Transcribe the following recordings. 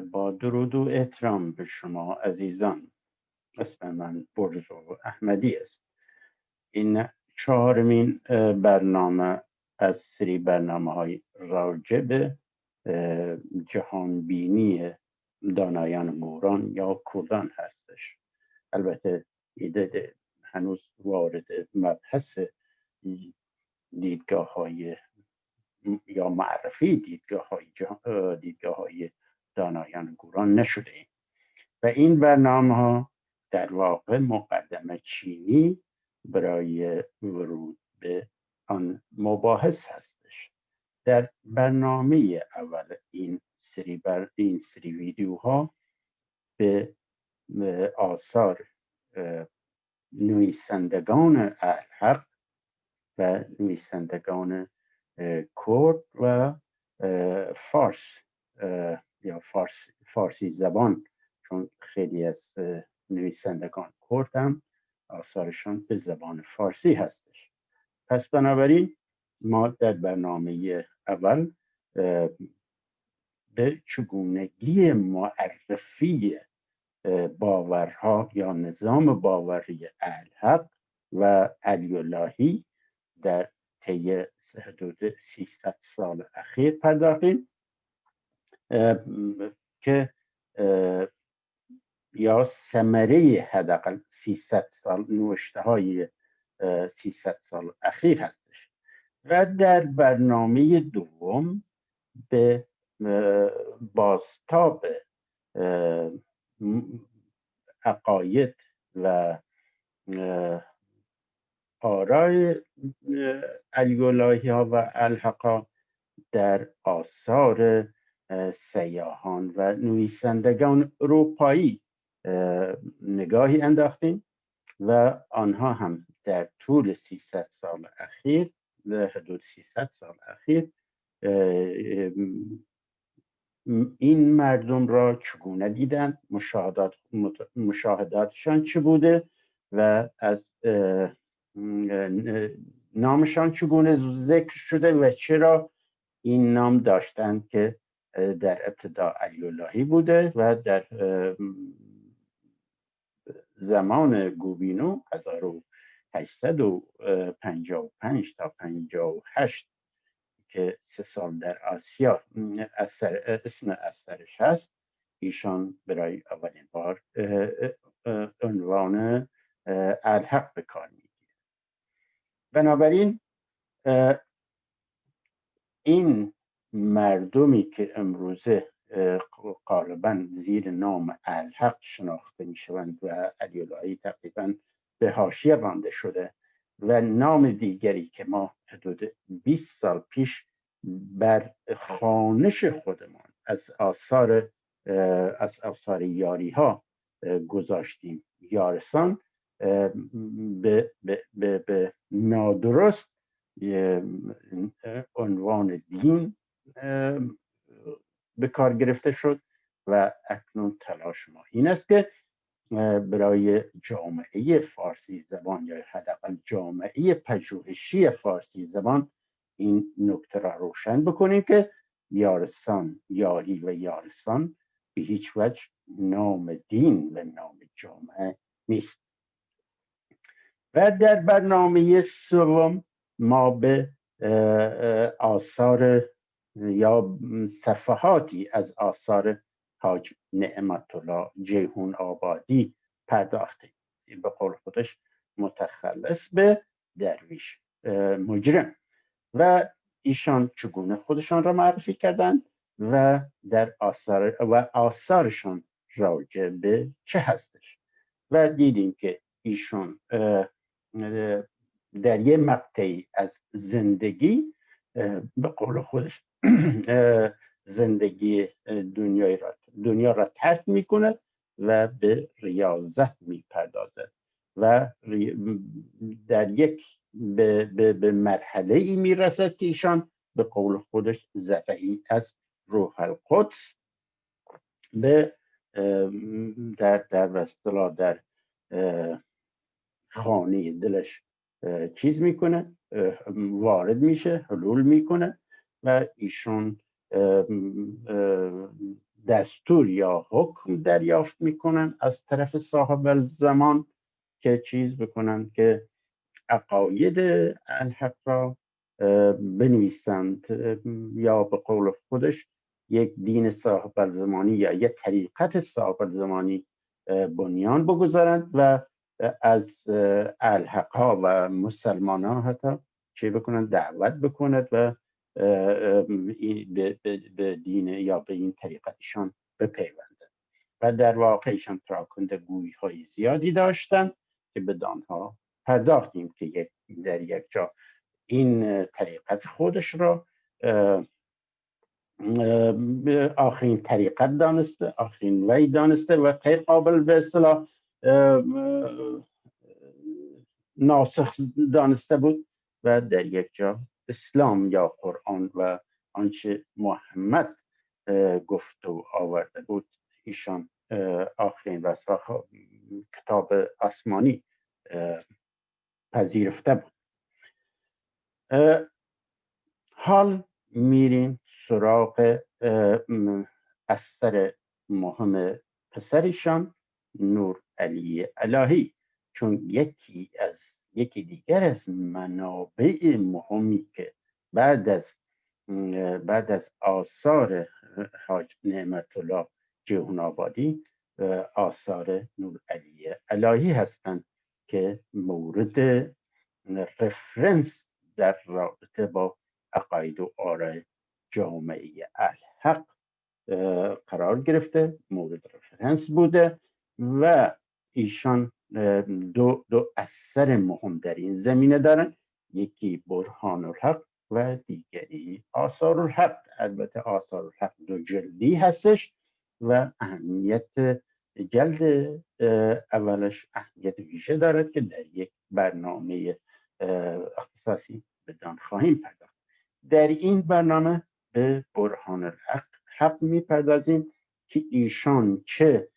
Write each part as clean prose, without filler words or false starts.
با درود و احترام به شما عزیزان، اسم من برزو احمدی است. این چهارمین برنامه از سری برنامه های راجع به جهانبینی دانایان گوران یا کردان هستش. البته ایده هنوز وارد مبحث دیدگاه های یا معرفی دیدگاه های دانایان گوران نشده ایم و این برنامه ها در واقع مقدمه چینی برای ورود به آن مباحث هستش. در برنامه اول این سری ویدیوها به آثار نویسندگان الحق و نویسندگان کرد و فارس یا فارسی زبان، چون خیلی از نویسندگان کرد هم آثارشان به زبان فارسی هستش. پس بنابراین ما در برنامه اول به چگونگی معرفی باورها یا نظام باوری الحق و علی اللهی در طی حدود 300 سال اخیر پرداختیم که یا ثمره حداقل 300 سال، نوشته های 300 سال اخیر هستش. و در برنامه دوم به بازتاب عقاید و آرای علی اللهی ها و الحقا در آثار سیاحان و نویسندگان اروپایی نگاهی انداختیم و آنها هم در طول 300 سال اخیر، حدود 300 سال اخیر، این مردم را چگونه دیدن، مشاهداتشان چه بوده و از نامشان چگونه ذکر شده و چرا این نام داشتند که در ابتدا علی اللهی بوده و در زمان گوبینو 1855 تا 58 که 3 سال در آسیا اسم اثرش هست، ایشان برای اولین بار عنوان الحق به کار میگیره. بنابراین این مردمی که امروزه غالبا زیر نام الحق شناخته میشوند و علی اللهی تقریبا به حاشیه رانده شده و نام دیگری که ما حدود 20 سال پیش بر خوانش خودمان از آثار یاری ها گذاشتیم، یارسان، به نادرست عنوان دین به کار گرفته شد و اکنون تلاش ما این است که برای جامعه فارسی زبان یا حداقل جامعه پژوهشی فارسی زبان این نکته را روشن بکنیم که یارسان، یاری و یارسان به هیچ وجه نام دین و نام جامعه نیست. و در برنامه سوم ما به آثار یا صفحاتی از آثار حاج نعمت الله جیهون آبادی پرداختیم، به قول خودش متخلص به درویش مجرم، و ایشان چگونه خودشان را معرفی کردند و در آثارشان راجع به چه هستش. و دیدیم که ایشون در یه مقطعی از زندگی به قول خودش زندگی دنیا را ترک میکند و به ریاضت میپردازد و در یک به مرحله ای میرسد که ایشان به قول خودش زرعی از روح القدس به در اصطلاح در خانه دلش چیز میکنه، وارد میشه، حلول میکنه و ایشون دستور یا حکم دریافت میکنن از طرف صاحب الزمان که چیز بکنن که عقاید الحق را بنویسند یا به قول خودش یک دین صاحب الزمانی یا یک طریقت صاحب الزمانی بنیان بگذارند و از الحق ها و مسلمان ها حتی چه بکنند دعوت بکند و به دین یا به این طریقتشان بپیوندند و در واقع ایشان تراکنده گویی های زیادی داشتند که به دانها پرداختیم که در یک جا این طریقت خودش را آخرین طریقت دانسته، آخرین وی دانسته و غیر قابل به اصطلاح ناسخ دانسته بود و در یک جا اسلام یا قرآن و آنچه محمد گفت و آورده بود ایشان آخرین رساخ کتاب آسمانی پذیرفته بود. حال میریم سراغ اثر مهم پسرشان نور علی الهی، چون یکی دیگر از منابع مهمی که بعد از آثار حاج نعمت الله جهان آبادی آثار نور علی الهی هستند که مورد رفرنس در رابطه با عقاید و آراء جامعه الحق قرار گرفته، مورد رفرنس بوده و ایشان دو اثر مهم در این زمینه دارن، یکی برهان الحق و دیگری آثار الحق. البته آثار الحق 2 جلدی هستش و اهمیت جلد اولش اهمیت ویژه دارد که در یک برنامه اختصاصی بدان خواهیم پرداخت. در این برنامه به برهان الحق میپردازیم که ایشان چه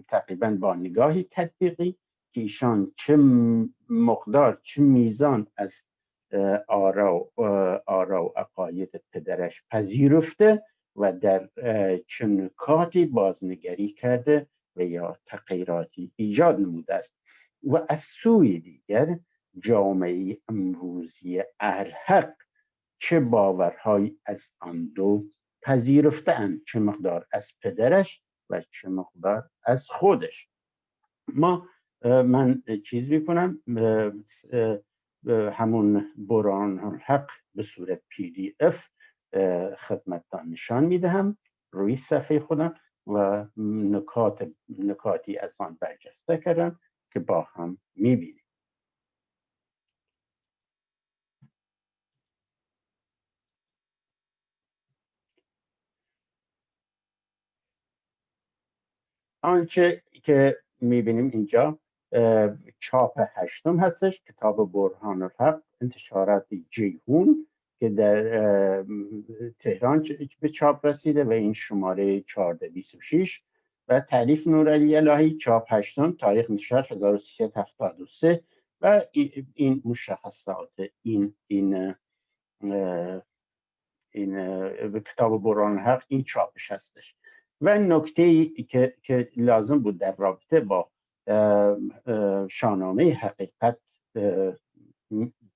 تقریبا با نگاهی تطبیقی که ایشان چه مقدار چه میزان از آرا و عقاید پدرش پذیرفته و در چه نکاتی بازنگری کرده و یا تغییراتی ایجاد نموده است و از سوی دیگر جامعه امروزی الحق چه باورهایی از آن دو پذیرفته اند، چه مقدار از پدرش و چه مقدار از خودش. من چیز میکنم همون برهان الحق به صورت PDF خدمتتان نشان میدهم روی صفحه خودم و نکاتی از آن برجسته کردم که با هم میبینیم. آنچه که میبینیم اینجا چاپ 8 هستش، کتاب برهان الحق انتشارات جیهون که در تهران به چاپ رسیده و این شماره 1426 و تالیف نور علی الهی، چاپ 8 تاریخ انتشار 1373 و این مشخصات این کتاب برهان الحق این چاپش هستش. و نکته ای که لازم بود در رابطه با شاهنامه حقیقت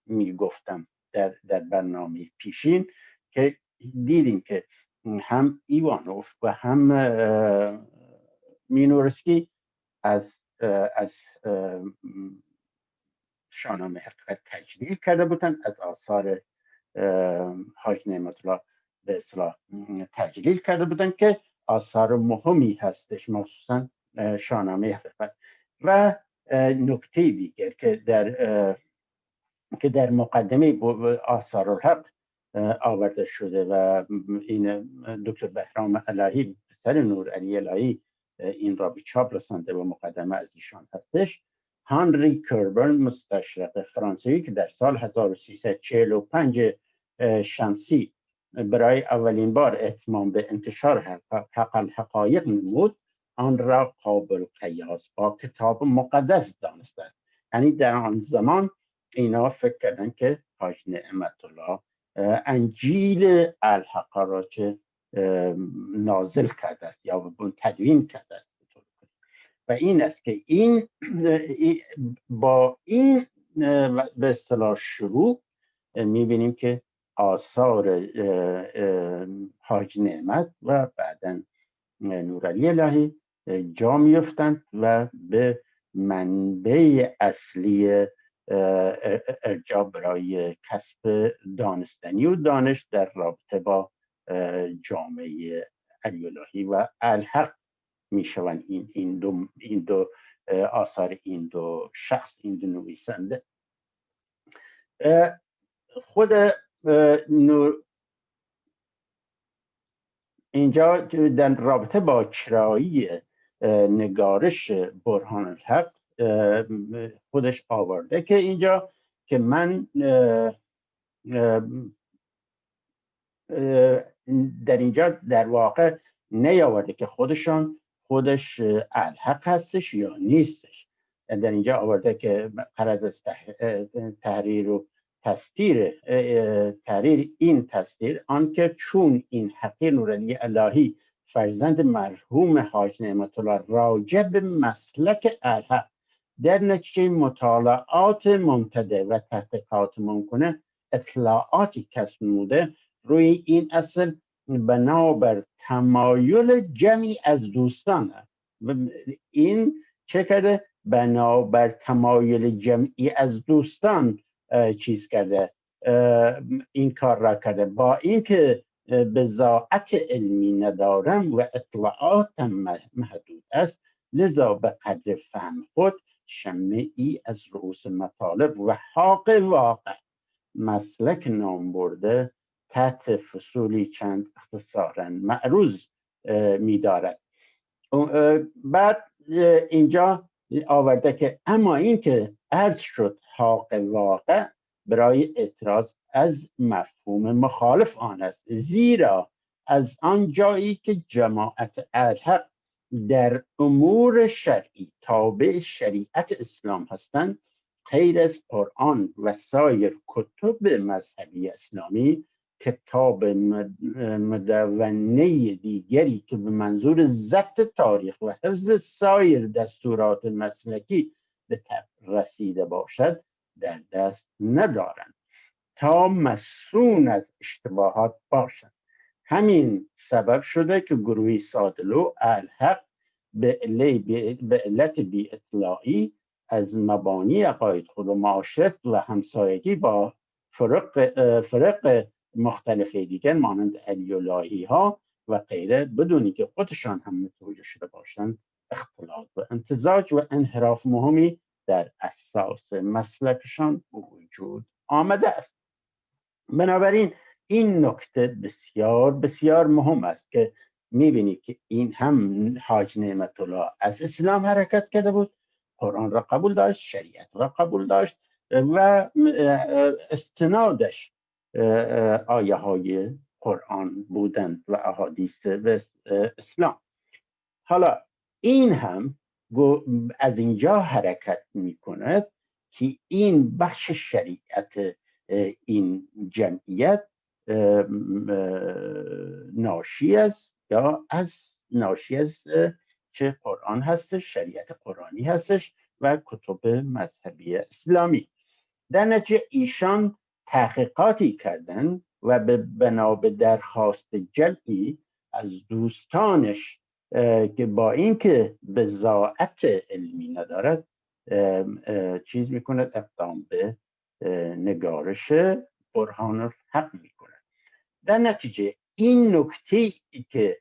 میگفتم در برنامه پیشین که دیدیم که هم ایوانوف و هم مینورسکی از شاهنامه حقیقت تجلیل کرده بودند، از آثار حاج نعمت الله به اصطلاح تجلیل کرده بودند که آثار مهمی هستش، مخصوصا شاهنامه حقیقت. و نکته دیگر که در مقدمه آثار الحق آورده شده و این دکتر بهرام الهی پسر نور علی الهی این را به چاپ رسانده و مقدمه از ایشان هستش. هانری کربرن مستشرق فرانسوی که در سال 1345 شمسی برای اولین بار اتمام به انتشار حق الحقایق نمود، آن را قابل قیاس با کتاب مقدس دانسته. یعنی در آن زمان اینا فکر کردن که حاج نعمت الله انجیل الحق را چه نازل کرده است یا تدوین کرده است. و این است که این با این به اصطلاح شروع میبینیم که آثار حاج نعمت و بعداً نورعلی الهی جا میفتند و به منبع اصلی ارجاع برای کسب دانستنی و دانش در رابطه با جامعه علی الهی و الحق میشوند این دو آثار این دو شخص، این دو نویسنده. خود اینجا در رابطه با چرایی نگارش برهان الحق خودش آورده که اینجا که من در اینجا در واقع نیاورده که خودش الحق هستش یا نیستش. در اینجا آورده که غرض از تحریر و تحریر این تستیر آنکه چون این حقیر نورعلی الهی فرزند مرحوم حاج نعمت الله راجع به مسلک الحق در نتیجه مطالعات ممتده و تحقیقات ممکنه اطلاعاتی کسب نموده، روی این اصل بنابر تمایل جمعی از دوستان این چه کرده؟ بنابر تمایل جمعی از دوستان چیز کرده، این کار را کرده، با اینکه بضاعت علمی ندارم و اطلاعاتم محدود است، لذا به قدر فهم خود شمعی از رؤوس مطالب و حق واقع مسلک نام برده تحت فصولی چند اختصارا معروض می‌دارد. بعد اینجا آورده که اما این که عرض شد حق واقع برای اعتراض از مفهوم مخالف آن است، زیرا از آن جایی که جماعت الحق در امور شرعی تابع شریعت اسلام هستند، غیر از قرآن و سایر کتب مذهبی اسلامی کتاب مدونه دیگری که به منظور ضبط تاریخ و حفظ سایر دستورات مسلکی به رسیده باشد در دست ندارند تا مسون از اشتباهات باشند. همین سبب شده که گروهی سادلو الحق به علت بی اطلاعی از مبانی عقاید خود و معاشرت و همسایگی با فرق مختلف دیگر مانند علی الهی ها و غیره بدونی که خودشان هم متوجه شده باشند اختلاط و امتزاج و انحراف مهمی در اساس مسلکشان وجود آمده است. بنابراین این نکته بسیار بسیار مهم است که میبینید که این هم حاج نعمت الله از اسلام حرکت کرده بود، قرآن را قبول داشت، شریعت را قبول داشت و استنادش آیه های قرآن بودند و احادیث اسلام. حالا این هم از اینجا حرکت میکند که این بخش شریعت این جمعیت ناشی از چه قرآن هستش، شریعت قرآنی هستش و کتب مذهبی اسلامی. در نتیجه ایشان تحقیقاتی کردند و به بنا به درخواست جمعی از دوستانش که با اینکه بضاعت علمی ندارد چیز میکند، اقدام به نگارش برهان الحق میکند. در نتیجه این نکته که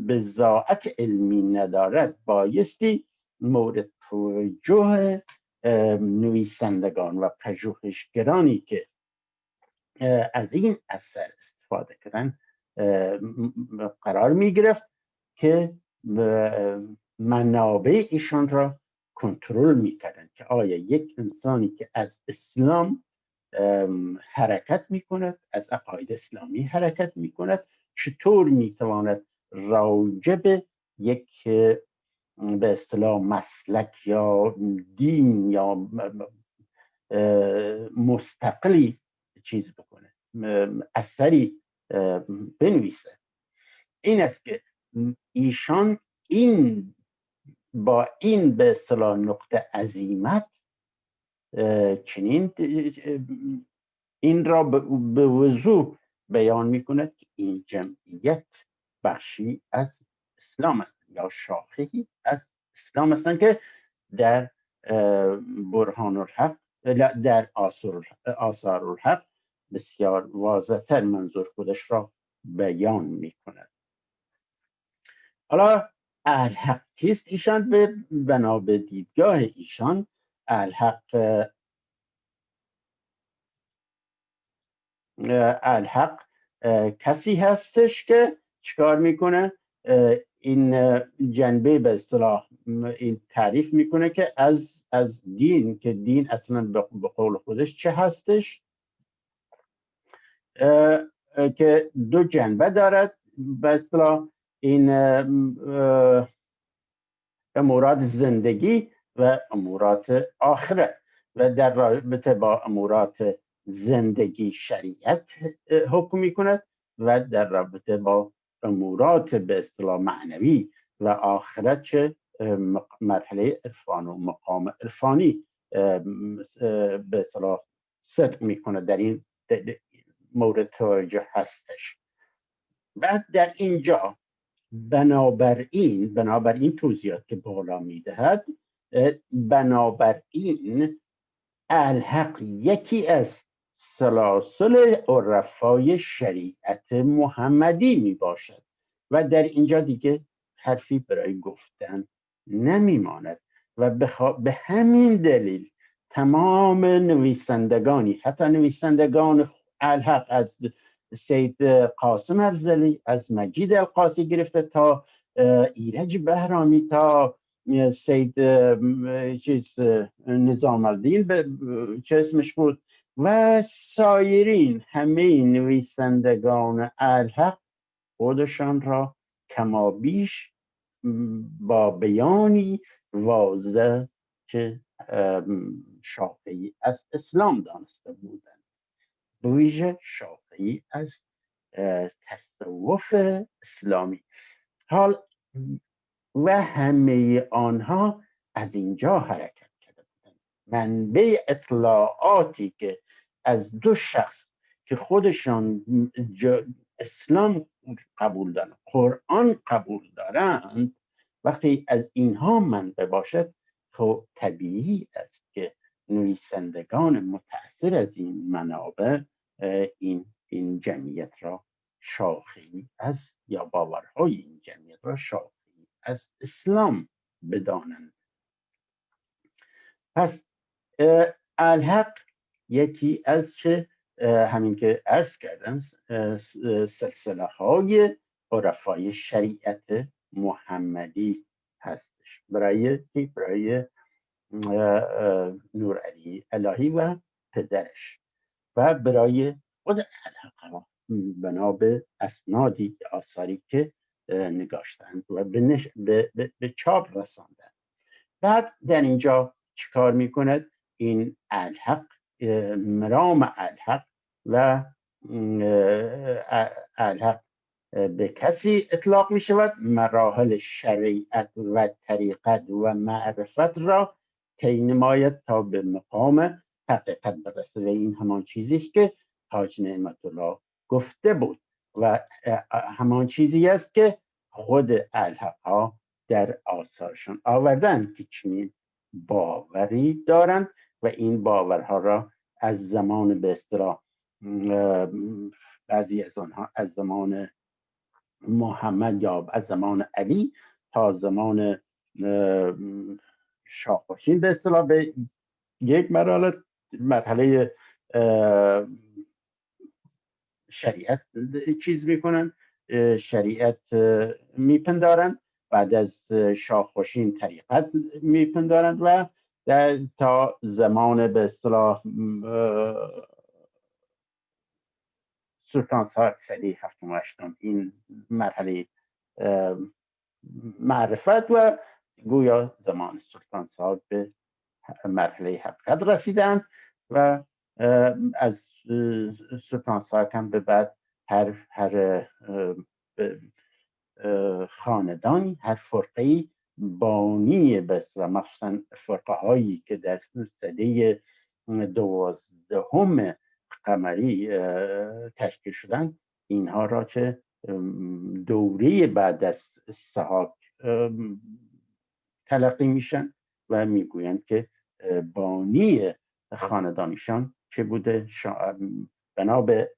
بضاعت علمی ندارد بایستی مورد توجه نویسندگان و پژوهشگرانی که از این اثر استفاده کردن قرار می گرفت که منابع ایشان را کنترل می کردن که آیا یک انسانی که از اسلام حرکت می کند، از عقاید اسلامی حرکت می کند، چطور می تواند راجع به یک به اصطلاح مسلک یا دین یا مستقلی چیز بکنه، اثری بنویسه. این است که ایشان این با این به اصطلاح نقطه عزیمت چنین این را به وضوح بیان میکند که این جمعیت بخشی از اسلام است یا شاخه‌ای از اسلام هستند که در برهان الحق، در آثار الحق بسیار واضح‌تر منظور خودش را بیان میکند. حالا الحق کیست؟ ایشان به بنا به دیدگاه ایشان الحق کسی هستش که چیکار میکنه؟ این جنبه به اصطلاح این تعریف میکنه که از دین، که دین اصلا به قول خودش چه هستش؟ که دو جنبه دارد به اصطلاح، این امورات زندگی و امورات آخرت، و در رابطه با امورات زندگی شریعت حکم می کند و در رابطه با امورات به اصطلاح معنوی و آخرت چه مرحله عرفان و مقام عرفانی به اصطلاح صدق می کند، در این مورد توجه هستش. بعد در اینجا بنابراین توضیحات که بالا میدهد، بنابراین الحق یکی از سلاسل عرفای شریعت محمدی می باشد و در اینجا دیگه حرفی برای گفتن نمیماند و به همین دلیل تمام نویسندگانی، حتی نویسندگان الحق، از سید قاسم افضلی، از مجید القاسی گرفته تا ایرج بهرامی، تا سید نظام الدین چه اسمش بود و سایرین، همه نویسندگان الحق خودشان را کمابیش با بیانی واضح که شاخه‌ای از اسلام دانسته بودند، به ویژه شاخه‌ای از تصوف اسلامی. حال و همه آنها از اینجا حرکت کرده بودند. منبع اطلاعاتی که از دو شخص که خودشان اسلام قبول دارند، قرآن قبول دارند، وقتی از اینها منبع باشد، خب طبیعی است که نویسندگان متأثر از این منابع این جمعیت را شاخه‌ای از، یا باورهای این جمعیت را شاخه‌ای از اسلام بدانند. پس الحق یکی از همین که عرض کردم سلسله های عرفای شریعت محمدی هستش، برای نورعلی الهی و پدرش و برای خود الحق بنا به اسنادی، آثاری که نگاشتند و به چاپ رساندند. بعد در اینجا چیکار میکند؟ این الحق، مرام الحق و الحق به کسی اطلاق می شود مراحل شریعت و طریقت و معرفت را طی نماید تا به مقام حقیقت برسه، و این همان چیزی است که حاج نعمت الله گفته بود و همان چیزی است که خود الحق ها در آثارشان آوردن که چنین باوری دارند و این باورها را از زمان به اصطلاح بعضی از آنها از زمان محمد یا از زمان علی تا زمان شاه‌خورشید به اصطلاح به یک مرحله شریعت چیز میکنن، شریعت میپندارند، بعد از شاه‌خورشید طریقت میپندارند و تا زمان به اصطلاح سلطان صاحب سلی هفتم و هشتم این مرحله معرفت و گویا زمان سلطان صاحب به مرحله حقیقت رسیدند و از سلطان صاحب هم به بعد هر خاندانی، هر فرقه‌ای بانی بس و مخصوصا فرقه هایی که در سده 12 قمری تشکیل شدن، اینها را که دوره بعد از سحاق تلقی میشن و میگویند که بانی خاندانشان چه بوده، بنا به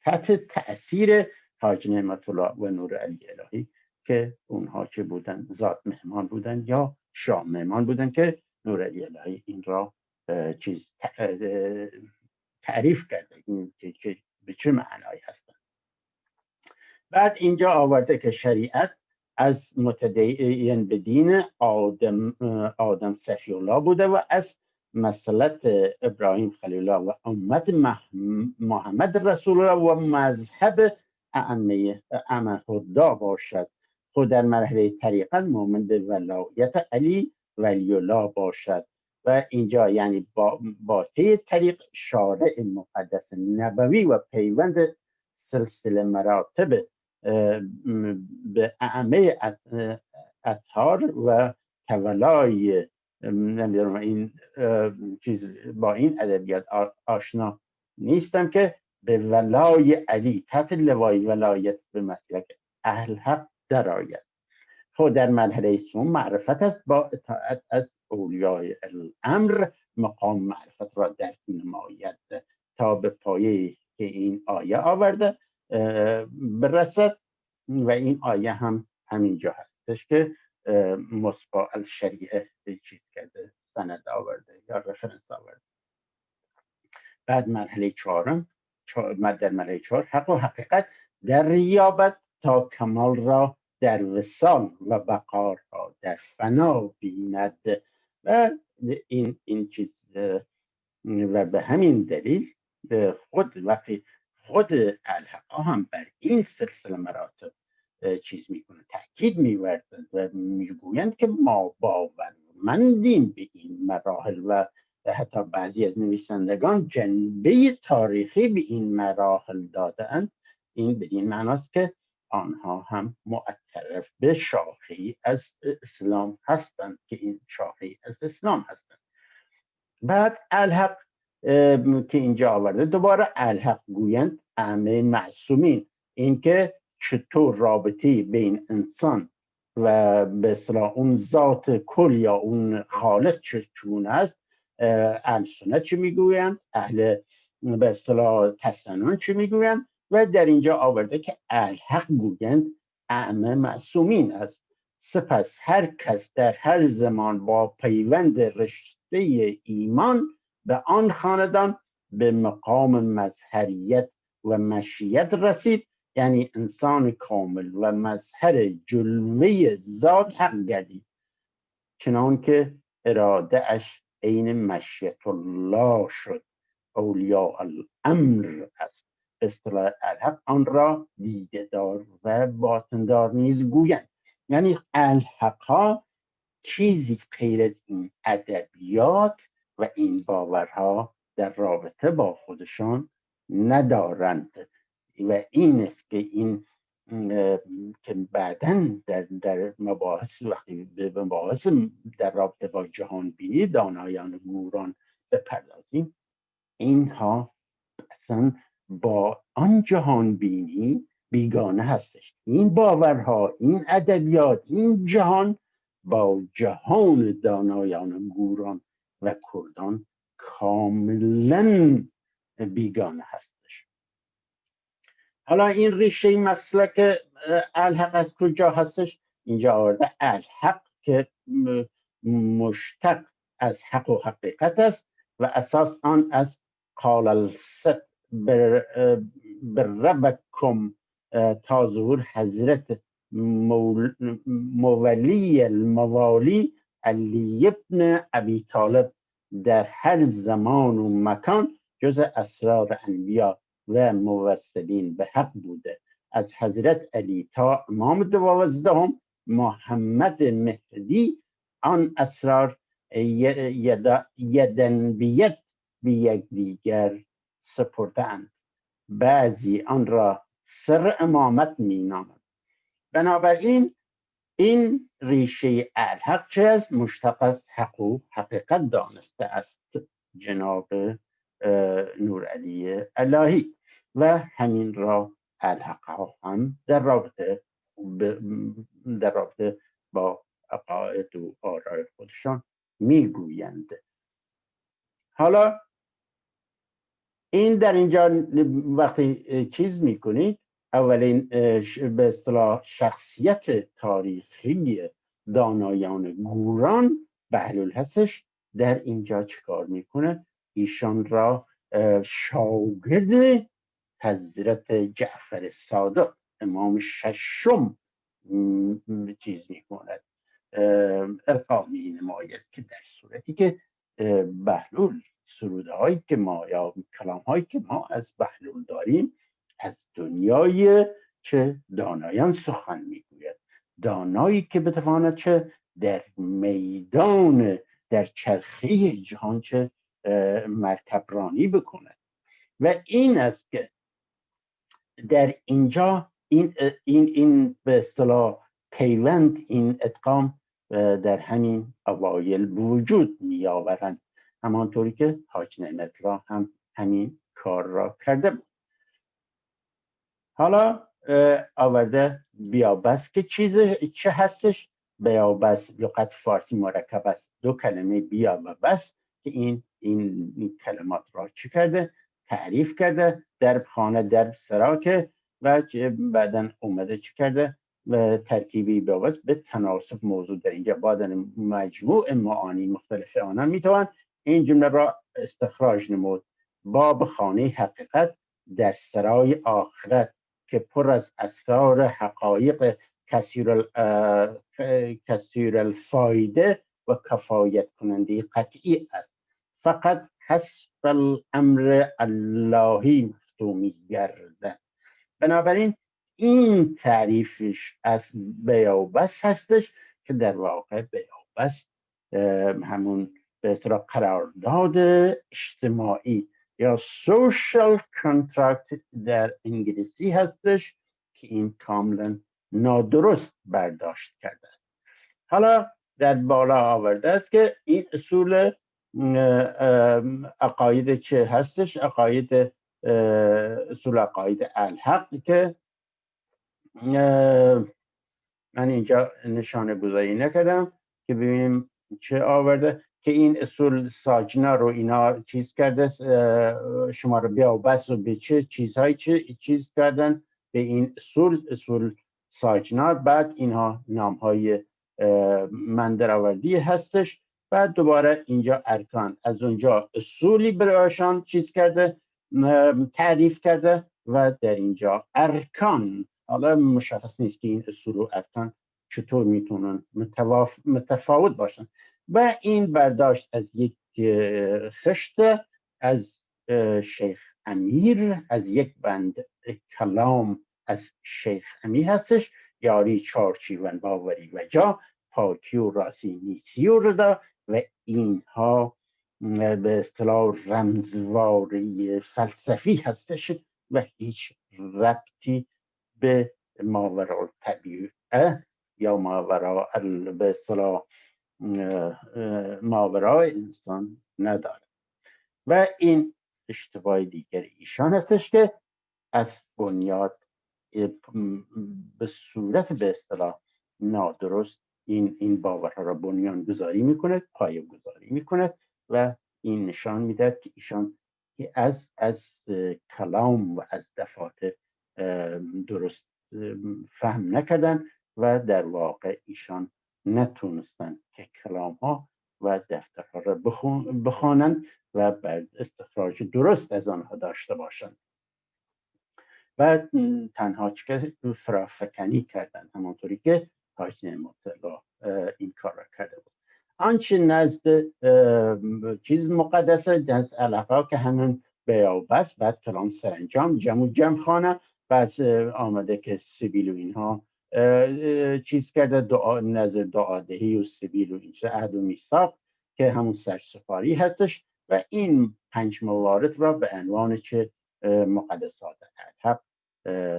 تحت تأثیر حاج نعمت الله و نور علی الهی که اونها چه بودن، ذات مهمان بودن یا شاه مهمان بودن که نور علی الهی این را تعریف کرده که به چه معنایی هستن. بعد اینجا آورده که شریعت از متدین به دین آدم صفی الله بوده و از مسلط ابراهیم خلیل الله و امت محمد رسول الله و مذهب ائمه هدا باشد. خود در مرحله طریقت مؤمن به ولایت علی ولی الله باشد. و اینجا یعنی با طی طریق شارع مقدس نبوی و پیوند سلسله مراتب به ائمه اطهار و تولای این چیز با این ادبیات آشنا نیستم که به ولای علی تحت لوای ولایت به مسلک اهل حق درآید. خود در مرحله سوم معرفت است با اطاعت از اولیای الامر مقام معرفت را درک نماید تا به پایه که این آیه آورده برسد. و این آیه هم همینجا هستش که مصباح الشریعه چیز کرده، سند آورده یا رفرنس آورده. بعد مرحله چهارم، در مرحله 4 حق و حقیقت در ریابت تا کمال را در وصال و بقا را در فنا بیند. و این چیز و به همین دلیل وقتی خود الحقا هم بر این سلسله مراتب چیز میکنه، تاکید میورزند و میگویند که ما باورمندیم به این مراحل و حتی بعضی از نویسندگان جنبه تاریخی به این مراحل دادند. این به این معناست که آنها هم معترف به شاخه‌ای از اسلام هستند که این شاخه‌ای از اسلام هستند. بعد الحق که اینجا آورده، دوباره الحق گویند ائمه معصومین، اینکه چطور رابطه بین انسان و به اصطلاح اون ذات کل یا اون خالق چون است، اهل سنت چه میگویند، اهل به اصطلاح تسنن چه میگویند. و در اینجا آورده که الحق گویند ائمه معصومین است. سپس هر کس در هر زمان با پیوند رشته ایمان به آن خاندان به مقام مظهریت و مشیت رسید، یعنی انسان کامل و مظهر جلوه ذات حق گردید، چنان که اراده اش عین مشیت الله شد. اولیاء الامر است. اصطلاح الحق آن را دیده‌دار و باطندار نیز گویند. یعنی الحق ها چیزی غیر از این ادبیات و این باورها در رابطه با خودشان ندارند. و این است که این که بعداً در مباحث، وقتی به مباحث در رابطه با جهان بینی دانایان گوران بپردازیم، اینها اصلا با آن جهان بینی بیگانه هستش. این باورها، این ادبیات، این جهان با جهان دانایان گوران و کردان کاملا بیگانه هستش. حالا این ریشه مسلک الحق از کجا هستش؟ اینجا آورده الحق که مشتق از حق و حقیقت است و اساس آن از قال الصدق بربکم تا ظهور حضرت مولی الموالی علی ابن ابی طالب در هر زمان و مکان جز اسرار انبیا و موسلین به حق بوده. از حضرت علی تا امام 12 محمد مهدی آن اسرار یدن بید به یکدیگر سپرده‌اند. بعضی آن را سر امامت می نامد. بنابراین این ریشه الحق چه است؟ مشتق از حق و حقیقت دانسته است جناب نورعلی الهی و همین را الحق ها هم در رابطه با عقاید و آرای خودشان میگویند. حالا این در اینجا وقتی چیز میکنید، اولین به اصطلاح شخصیت تاریخی دانایان گوران بهلول هستش. در اینجا چیکار میکنه؟ ایشان را شاگرد حضرت جعفر صادق امام ششم چیز میکند، ارقا می نماید، که در صورتی که بهلول سروده هایی که ما یا کلام هایی که ما از بهلول داریم از دنیای چه دانایان سخن میگوید، دانایی که بتواند چه در میدان در چرخه جهان چه مرکبرانی بکند. و این است که در اینجا این به اصطلاح پیوند، این ادغام در همین اوایل وجود می آورند، همانطوری که حاج نعمت الله هم همین کار را کرده بود. حالا آورده بیابس که چه هستش؟ بیابس لغت فارسی مرکب است دو کلمه بیا و بس که این کلمات را چی کرده؟ تعریف کرده. درب خانه درب سراکه و بعدا اومده چی کرده؟ ترکیبی بیابس به تناسب موضوع در اینجا بعد مجموع معانی مختلف آنان میتوان این جمله را استخراج نمود. باب خانه حقیقت در سرای آخرت که پر از اسرار حقایق کثیر الفایده و کفایت کننده قطعی است، فقط حسب الامر اللهی مفتوح می‌گردد. بنابراین این تعریفش از بیابس هستش که در واقع بیابس همون به اصطلاح قرارداد اجتماعی یا social contract در انگلیسی هستش که این کاملا نادرست برداشت کرده. حالا در بالا آورده است که این اصول عقاید چه هستش؟ اصول عقاید الحق که من اینجا نشانه گذاری نکردم که ببینیم چه آورده، که این اصول ساجنا رو اینا چیز کرده، شما رو بیا و بس و به چه چیزهایی چیز کردن به این اصول ساجنا. بعد اینها نامهای مندرآوردی هستش. بعد دوباره اینجا ارکان، از اونجا اصولی برایشان چیز کرده، تعریف کرده و در اینجا ارکان. حالا مشخص نیست که این اصول و ارکان چطور میتونن متفاوت باشن. و این برداشت از یک خشت از شیخ امیر، از یک بند کلام از شیخ امیر هستش: یاری چارچیون باوری و جا پاکی و راسی نیسی و ردا. و اینها به اصطلاح رمزواری فلسفی هستش و هیچ ربطی به ماوراء الطبیعه یا ماوراء به اصطلاح ماوراء انسان نداره. و این اشتباه دیگر ایشان هستش که از بنیاد به صورت به اصطلاح نادرست این باورها را بنیان گذاری میکند، پایه گذاری میکند و این نشان میدهد که ایشان از کلام و از دفاتر درست فهم نکردن و در واقع ایشان نتونستن که کلام ها و دفترها را بخوانند و بعد استخراج درست از آنها داشته باشند و تنها که فرافکنی کردن، همانطوری که حاج نعمت الله این کار را کرده بود. آنچه نزد چیز مقدسه، نزد علاقه که همون بیابس، بعد کلام سرانجام جمع خانه، بعد آمده که سبیل و اینها چیز کرده، نظر دعادهی و سبیل و اینجا عهد و میثاق که همون سرسپاری هستش. و این 5 موارد را به عنوان چه مقدسات الحق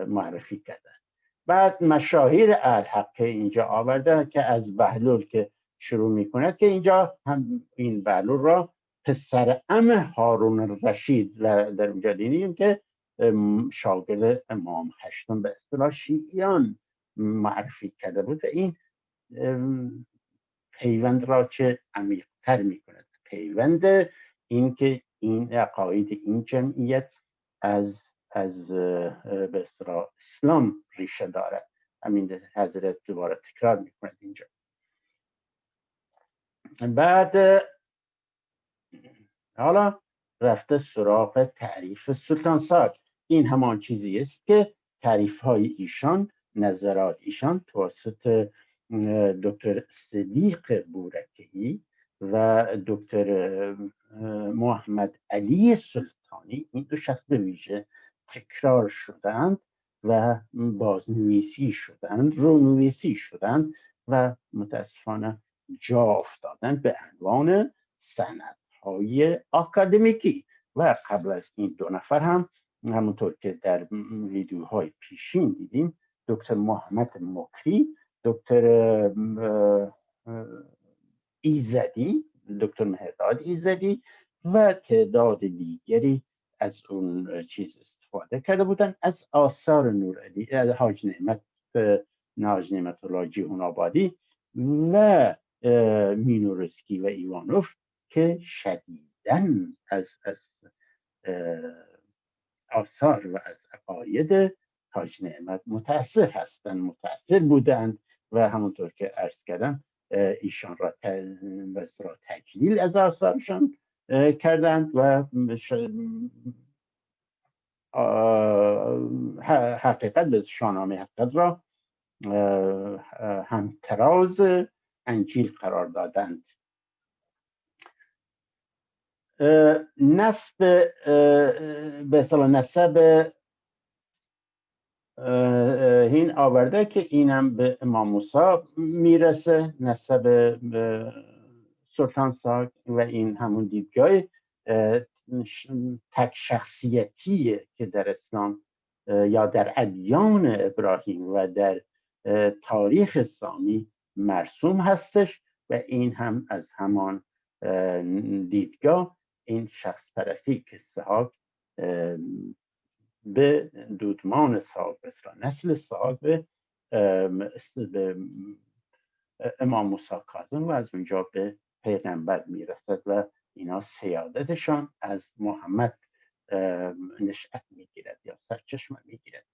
معرفی کرده است. بعد مشاهیر الحق که اینجا آورده که از بهلول که شروع میکند که اینجا هم این بهلول را پسر ام هارون الرشید و در اونجا دیدیم که شاگرد امام هشتم به اصطلاح شیعیان معرفی کرده بود. این پیوند را چه عمیق‌تر میکند، پیوند این که این عقاید این جمعیت از به اصطلاح اسلام ریشه دارد. همین حضرت دوباره تکرار میکند اینجا. بعد حالا رفته سراغ تعریف سلطان صاحب. این همان چیزی است که تعریف های ایشان، نظرات ایشان توسط دکتر صدیق بورکه‌ای و دکتر محمد علی سلطانی، این دو شخص به ویژه تکرار شدند و بازنویسی شدند، رونویسی شدند و متاسفانه جا افتادند به عنوان سندهای آکادمیکی. و قبل از این دو نفر هم همونطور که در ویدیوهای پیشین دیدیم، دکتر محمد مکری، دکتر ایزدی، دکتر مهرداد ایزدی و تعداد دیگری از اون چیز استفاده کرده بودن از آثار نورعلی حاج نعمت الله جیهون آبادی و مینورسکی و ایوانوف که شدیداً از آثار و از عقاید حاج نعمت متأثر بودند و همونطور که عرض کردم ایشان را تجلیل از آثارشان کردند و حقیقت به شاهنامه حقیقت را همتراز انجیل قرار دادند. نسب این آورده که اینم به امام موسی میرسه، نسب سلطان ساک، و این همون دیدگاه تک شخصیتیه که در اسلام یا در ادیان ابراهیم و در تاریخ سامی مرسوم هستش و این هم از همان دیدگاه این شخص پرستی که سحاق به دودمان سحاق نسل سحاق به امام موسی کاظم و از اونجا به پیغمبر میرسد و اینا سیادتشان از محمد نشأت میگیرد یا سرچشمه میگیرد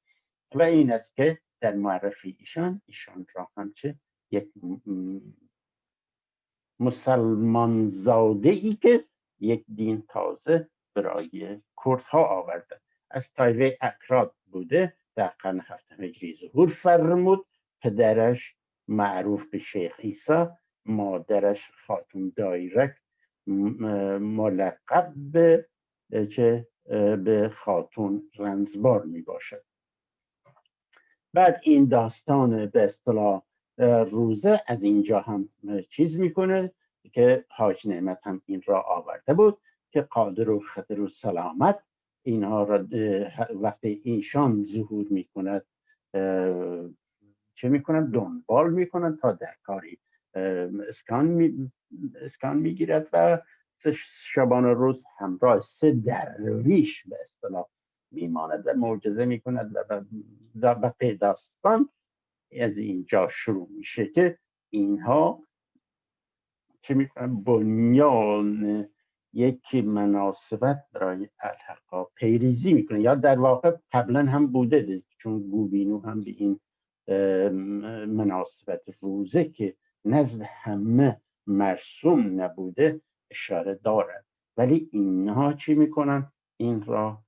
و این است که در معرفی ایشان را همچه یک مسلمان زاده ای که یک دین تازه برای کردها آورده، از طایفه اکراد بوده، در قرن هفتم هجری ظهور فرمود. پدرش معروف به شیخ عیسی، مادرش خاتون دایرک ملقب به خاتون رنزبار می باشد. بعد این داستان به اصطلاح روزه از اینجا هم چیز میکنه که حاج نعمت هم این را آورده بود که قادر و خضر و سلامت اینها را وقتی ایشان ظهور میکند چه میکنند؟ دنبال میکنند تا در کاری اسکان میگیرد و شبانه روز همراه 3 درویش به اصطلاح میماند و معجزه میکند و بقیه داستان از اینجا شروع میشه که اینها چه میکنن؟ بنیان یکی مناسبت برای الحقا پیریزی میکنه، یا در واقع قبلا هم بوده، چون گوبینو هم به این مناسبت روزه که نزد همه مرسوم نبوده اشاره دارد، ولی اینها چی میکنن؟ این را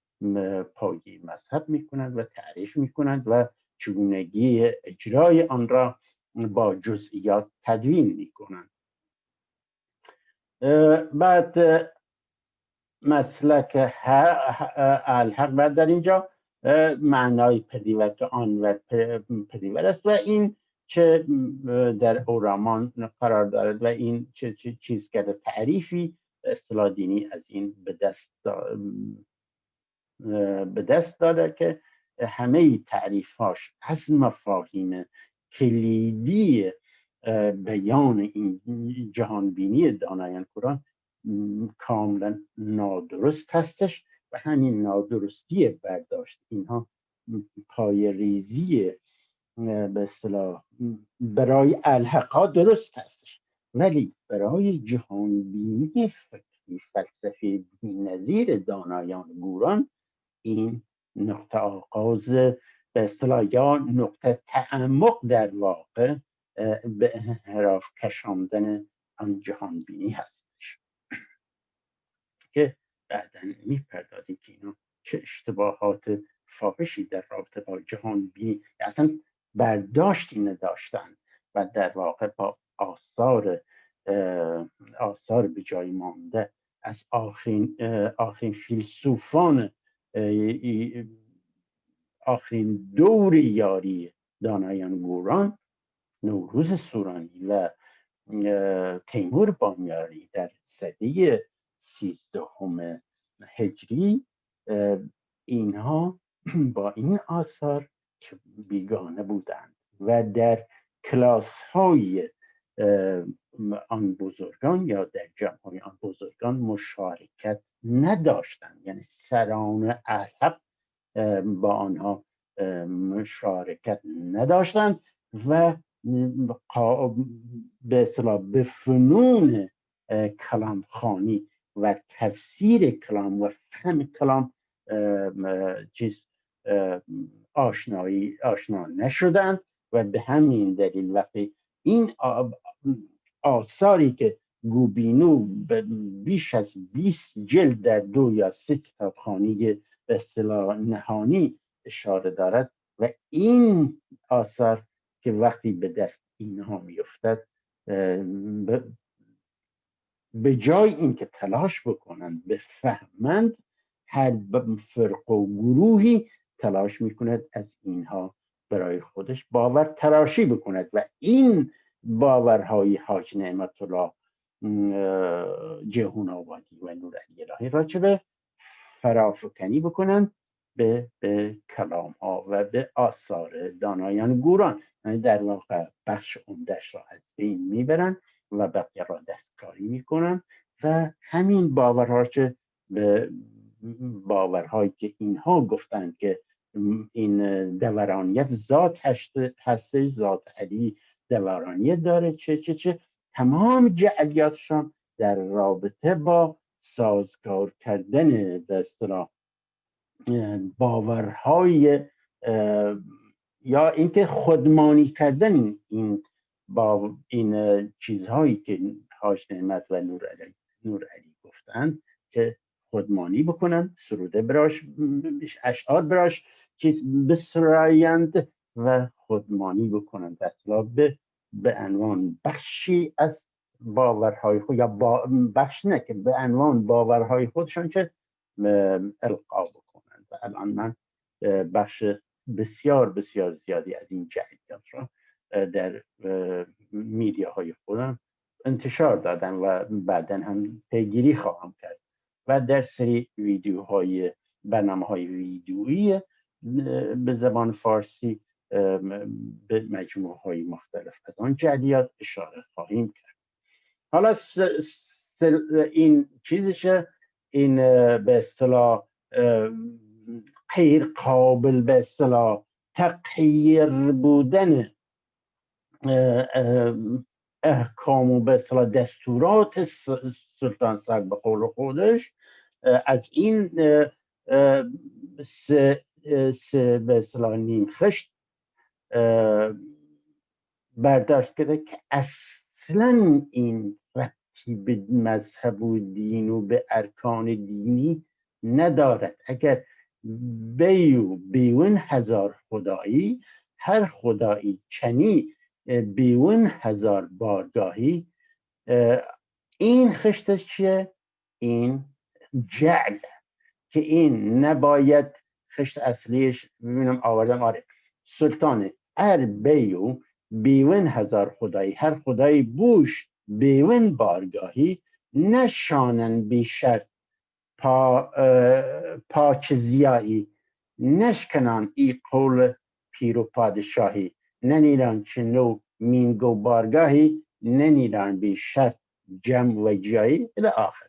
پایه مذهب میکنند و تعریف میکنند و چگونگی اجرای آن را با جزئیات تدوین میکنند. بعد مسلک الحق بعد در اینجا معنای پدیوت آن و پدیور است و این چه در اورامان قرار دارد و این چه چیز کرده تعریفی اصطلاح دینی از این به دست به دست داده که همه تعریفاش از مفاهیم کلیدی بیان این جهانبینی دانایان کوران کاملا نادرست هستش و همین نادرستی برداشت اینها پای ریزی به اصطلاح برای الحقا درست هستش، ولی برای جهانبینی فکری فلسفی بی‌نظیر دانایان گوران این نقطه آغاز به اصطلاح یا نقطه تعمق در واقع به انحراف کشاندن آن جهانبینی هستش که بعدا میپردازیم که اینا چه اشتباهات فاحشی در رابطه با جهانبینی اصلا برداشت اینه داشتن و در واقع با آثار به جای مانده از آخرین فیلسوفان آخرین دور یاری دانایان گوران، نوروز سورانی و تیمور بامیاری در سده 13 هجری، اینها با این آثار بیگانه بودند و در کلاس های آن بزرگان یا در جمع های آن بزرگان مشارکت نداشتند، یعنی سران احق با آنها مشارکت نداشتند و به اصطلاح به فنون کلام خوانی و تفسیر کلام و فهم کلام آشنا نشدند و به همین دلیل وقتی این آثاری که گوبینو بیش از 20 جلد در 2 یا 3 کتابخوانی به اصطلاح نهانی اشاره دارد و این آثار که وقتی به دست اینها میافتد به جای اینکه تلاش بکنند بفهمند، هر فرق و گروهی تلاش میکند از اینها برای خودش باور تراشی بکند و این باورهای حاج نعمت الله جهون آبادی و نورعلی الهی را چه به فرافکنی بکنند به کلام ها و به آثار دانایان گوران، یعنی در واقع بخش عمده‌اش را از بین میبرند و بقیه را دستکاری میکنند و همین باورها که به باورهایی که اینها گفتند که این دورانیت ذات هسته، ذات علی دورانیت داره، چه تمام جعلیاتشان در رابطه با سازگار کردن به اصطلاح باورهای یا اینکه خودمانی کردن این چیزهایی که حاج نعمت و نورعلی گفتند که خودمانی بکنند، سروده براش، اشعار براش چیز بسرایند و خودمانی بکنند، اصلا به عنوان بخشی از باورهای خود یا بخش نه که به عنوان باورهای خودشان که القا بکنند. و الان من بخش بسیار بسیار زیادی از این جعلیات را در میدیاهای خودم انتشار دادم و بعدا هم پیگیری خواهم کرد و در سری ویدیوهای برنامه‌های ویدیویی به زبان فارسی به مجموعه‌های مختلف از آن جعلیات اشاره خواهیم کرد. حالا این چیزشه، این به اصطلاح غیر قابل به اصطلاح تغییر بودن احکام و به اصطلاح دستورات سلطان سلم به قول خودش از این به اصطلاح نیم خشت برداشت کرده که اصلا این ربطی به مذهب و دین و به ارکان دینی ندارد. اگر بیون هزار خدایی، هر خدایی چنی بیون هزار بارگاهی، این خشتش چیه؟ این جعل، که این نباید خشت اصلیش ببینم آوردم، آره، سلطان ار بیون هزار خدایی، هر خدایی بوش بیون بارگاهی، نشانن بی شرط پاک زیایی نشکنان ای قول پیر و پادشاهی ننیران چنو مینگو بارگاهی ننیران بی شرط جمع و جایی الی آخر.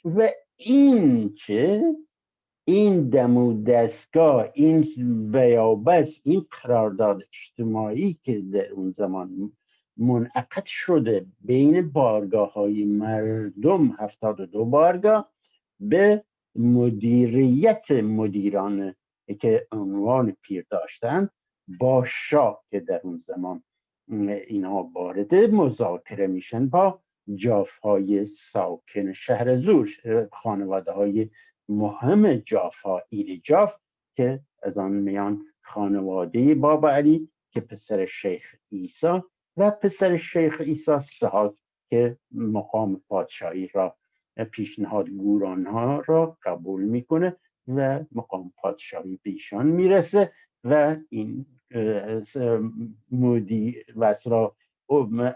و این که این دم و دستگاه، این بیابس، این قرارداد اجتماعی که در اون زمان منعقد شده بین بارگاه های مردم 72 بارگاه به مدیریت مدیران که عنوان پیر داشتند با شاه که در اون زمان اینها وارد مذاکره میشن با جافهای ساکن شهر زور، خانواده های مهم جافها، ایل جاف که از آن میان خانواده بابا علی که پسر شیخ عیسی و پسر شیخ عیسی سحاک که مقام پادشاهی را پیشنهاد گوران ها را قبول میکنه و مقام پادشاهی بیشان میرسه و این واسرا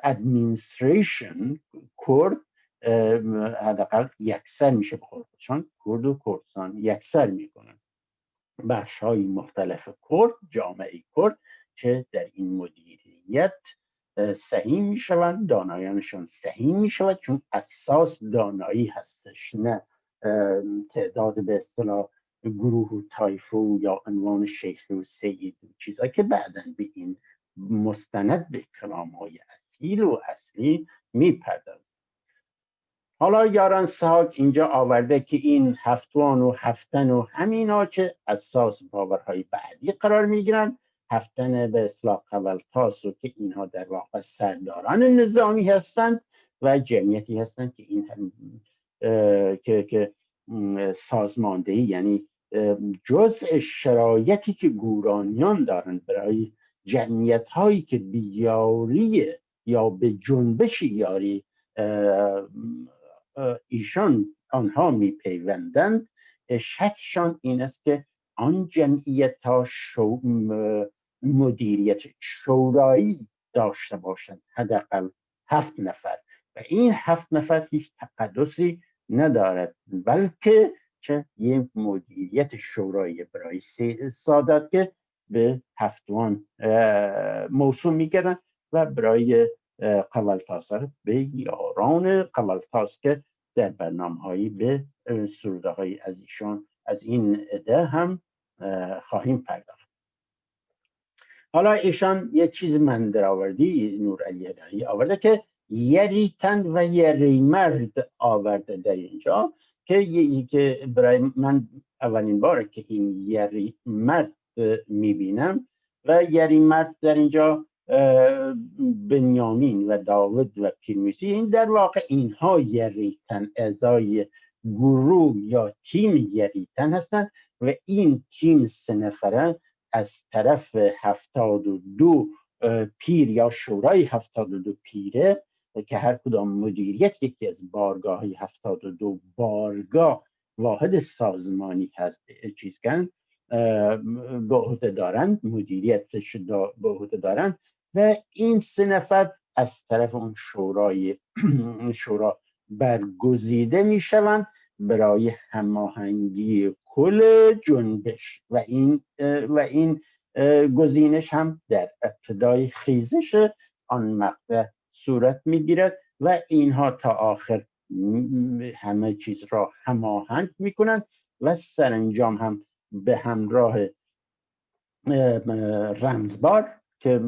ادمینستریشن کرد حداقل یکسر میشه به خودشان کرد و کردستان یکسر میکنن بخش های مختلف کرد، جامعه کرد که در این مدیریت سهیم میشوند، دانایانشان سهیم میشود چون اساس دانایی هستش نه تعداد به اصطلاح گروه و طایفه و یا عنوان شیخ و سید و چیزایی که بعداً به این مستند به کلام های اصیل و اصلی میپردازند. حالا یاران سحاک اینجا آورده که این هفتوان و هفتن و همینا که اساس باورهای بعدی قرار میگیرن، هفتن به اصلاح قولتاس رو که اینها در واقع سرداران نظامی هستند و جمعیتی هستند که این هم که سازماندهی یعنی جزء شرایطی که گورانیان دارن برای جمعیت هایی که بیاری یا به جنبش یاری ایشان آنها میپیوندند، شرطشان این است که آن جمعیت ها مدیریت شورایی داشته باشند، حداقل 7 نفر و این 7 نفر هیچ تقدسی ندارد بلکه چه یک مدیریت شورایی برای سادات که به هفتوان موسوم میگردن و برای قولتاس به یاران قولتاس که در برنامه هایی به سروده های از ایشان از این عده هم خواهیم پرداخت. حالا ایشان یه چیز من در آوردی نور علی الهی آورده که یری تن و یری مرد آورده در اینجا که برای من اولین باره که این یری مرد میبینم و یری مرد در اینجا بنیامین و داود و پیرمیسی، این در واقع اینها یریتن ازای گروه یا تیم یریتن هستند و این تیم 3 نفره از طرف 72 پیر یا شورای 72 پیره که هر کدام مدیریت یکی از بارگاه 72 بارگاه واحد سازمانی هست چیز کن به عهده دارند، مدیریتش به عهده دارند و این 3 نفر از طرف اون شورا برگزیده می شوند برای هماهنگی کل جنبش و این گزینش هم در ابتدای خیزش آن مقطع صورت میگیرد و اینها تا آخر همه چیز را هماهنگ میکنند و سرانجام هم به همراه رمزبار که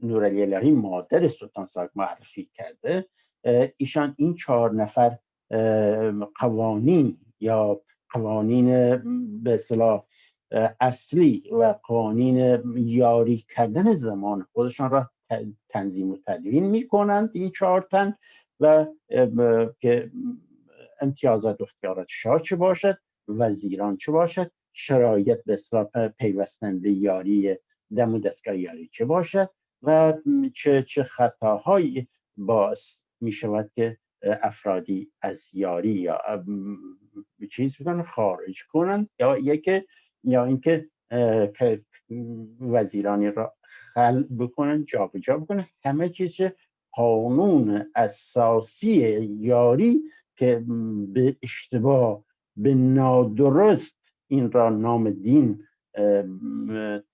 نورعلی الهی مادر سلطان سحاک معرفی کرده، ایشان این 4 نفر قوانین یا قوانین به اصطلاح اصلی و قوانین یاری کردن زمان خودشان را تنظیم و تدوین میکنند این 4 تن و که امتیازات و اختیارات شاه چه باشد، وزیران چه باشد، شرایط به اصطلاح پیوستن به یاری دم و دستگاه یاری چه باشد و چه خطاهایی باعث می شود که افرادی از یاری یا چیز بکنن خارج کنن یا اینکه وزیرانی را خلع بکنن جابجا بکنن. همه چیز قانون اساسی یاری که به اشتباه به نادرست این را نام دین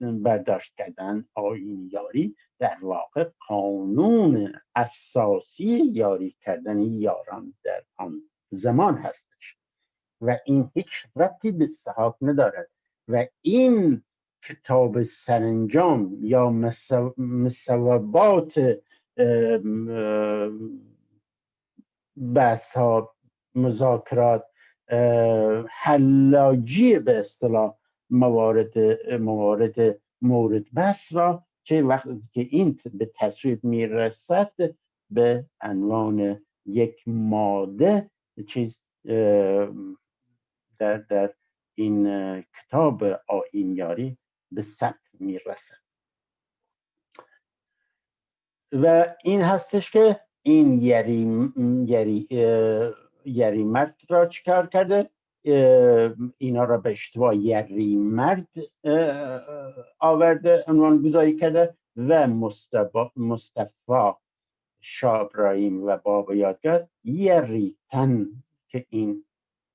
برداشت کردن. آیین یاری در واقع قانون اساسی یاری کردن یاران در آن زمان هستش و این هیچ ربطی به صحاف ندارد و این کتاب سرانجام یا مصوبات بحث ها، مذاکرات، حلاجی به اصطلاح موارد مورد بحث را چه وقتی که این به تصویب میرسد به عنوان یک ماده چیز در این کتاب آیین یاری به ثبت میرسد و این هستش که این یری مرد را چیکار کرده؟ اینا را به اشتباه یری مرد آورده، عنوان گذاری کرده و مصطفی شاه ابراهیم و بابا یادگار یری تن که این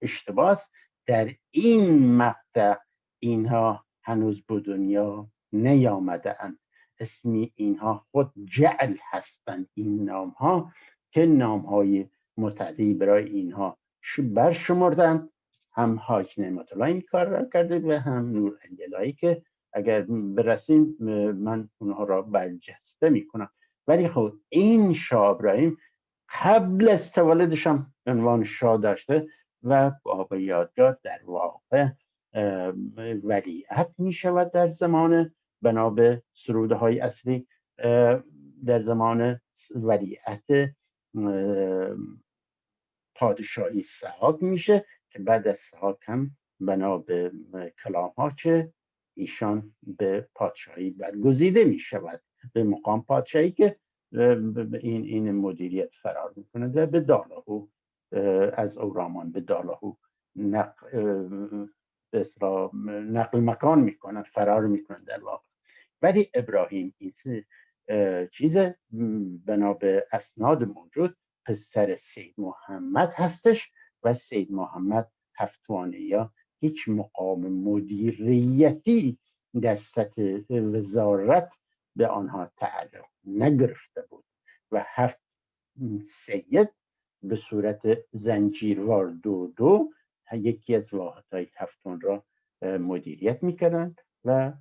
اشتباه است. در این مقطع اینها هنوز به دنیا نیامده اند. اسمی اینها خود جعل هستند. این نام ها که نام های متعدی برای اینها برشمردند. هم حاج نعمت الله این کار را کرده و هم نور علی الهی که اگر برسیم من اونها را برجسته میکنم. ولی خب این شاه ابراهیم قبل از تولدش هم عنوان شاه داشته و بابا یادگار در واقع ولیعت می شود در زمان بنا به سروده های اصلی در زمان ولیعت پادشاهی سحاق میشه که بعد از سحاق هم بنا به کلام ها که ایشان به پادشاهی برگزیده می شود به مقام پادشاهی که این مدیریت فرار میکنه و به دالاهو از اورامان به دالاهو نقل مکان میکنن، فرار میکنن در واقع. ولی ابراهیم این چیز بنا به اسناد موجود پسر سید محمد هستش و سید محمد هفتوانه یا هیچ مقام مدیریتی در سطح وزارت به آنها تعلق نگرفته بود و هفت سید به صورت زنجیروار دو یکی از واحدهای هفتون را مدیریت میکردند و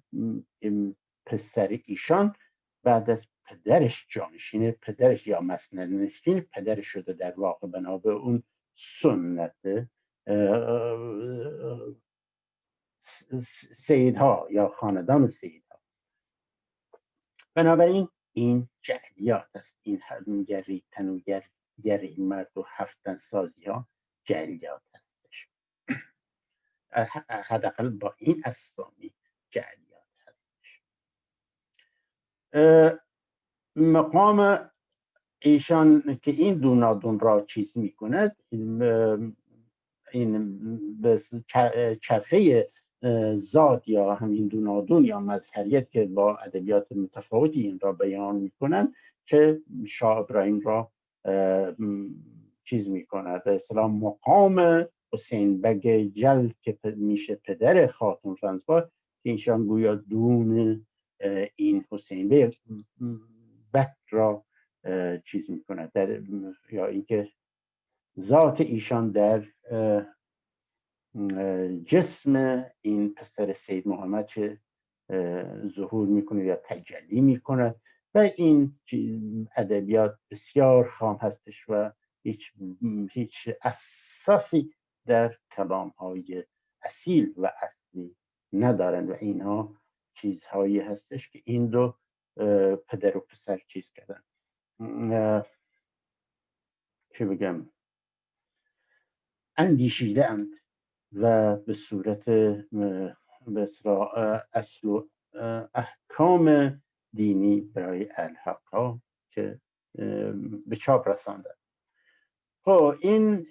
پسر ایشان بعد از پدرش جانشین پدرش یا مسندنشین پدرش شده در واقع بنا به اون سنت سیدها یا خاندان سیدها. بنابراین این جعلیات است. این گری تن و گری مرد و هفتن سازی ها جعلیات هستش. حداقل با این اسامی جعلیات هستش. مقام ایشان که این دونادون را چیز می کند، این چرخه زاد یا همین دونادون یا مظهریت که با ادبیات متفاوتی این را بیان میکنند که شاه ابراهیم را چیز میکند به اصطلاح مقام حسین بگ جل که میشه پدر خاتون فرانسوا که ایشان گویا دون این حسین بگ را چیز میکند یا اینکه ذات ایشان در جسم این پسر سید محمد چه ظهور میکنه یا تجلی میکنه و این ادبیات بسیار خام هستش و هیچ اساسی در کلام های اصیل و اصلی ندارند و اینها چیزهایی هستش که این دو پدر و پسر چیز کردن چه بگم اندیشیده اند و به صورت اصل و احکام دینی برای الحق که به چاپ رسانده. خب این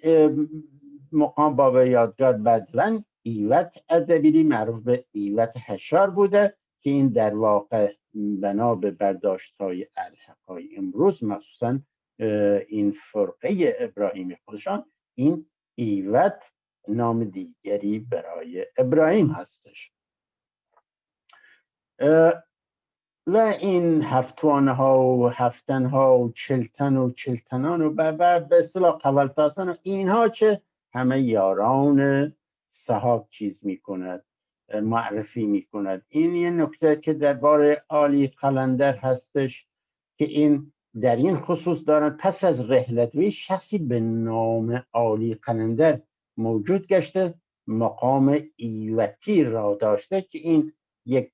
مقام بابا یادگار بعداً ایوت اردبیلی معروف به ایوت هشار بوده که این در واقع بنا به برداشت های الحقای امروز مخصوصاً این فرقه ابراهیمی خودشان این ایوت نام دیگری برای ابراهیم هستش. و این هفتوانه ها و هفتن ها و چلتن و چلتنان و به اصطلاح قولتاسن و اینها چه همه یاران صحاب چیز میکند، معرفی میکند. این یه نکته که درباره عالی قلندر هستش که این در این خصوص دارند. پس از رحلت وی شخصی به نام عالی قلندر موجود گشته، مقام ایوتی را داشته که این یک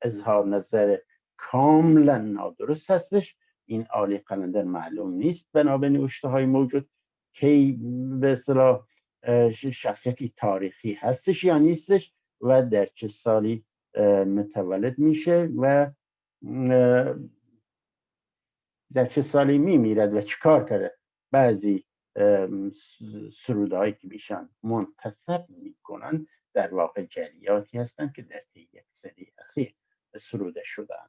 اظهار نظر کاملا نادرست هستش. این عالی قلندر معلوم نیست بنا به نوشته های موجود که به اصطلاح شخصیتی تاریخی هستش یا نیستش و در چه سالی متولد میشه و در چه سالی میمیرد و چیکار کرده. بعضی سرودهایی که بیشان منتسب میکنن در واقع جریاتی هستند که در طی یک سری اخیر سروده شدن.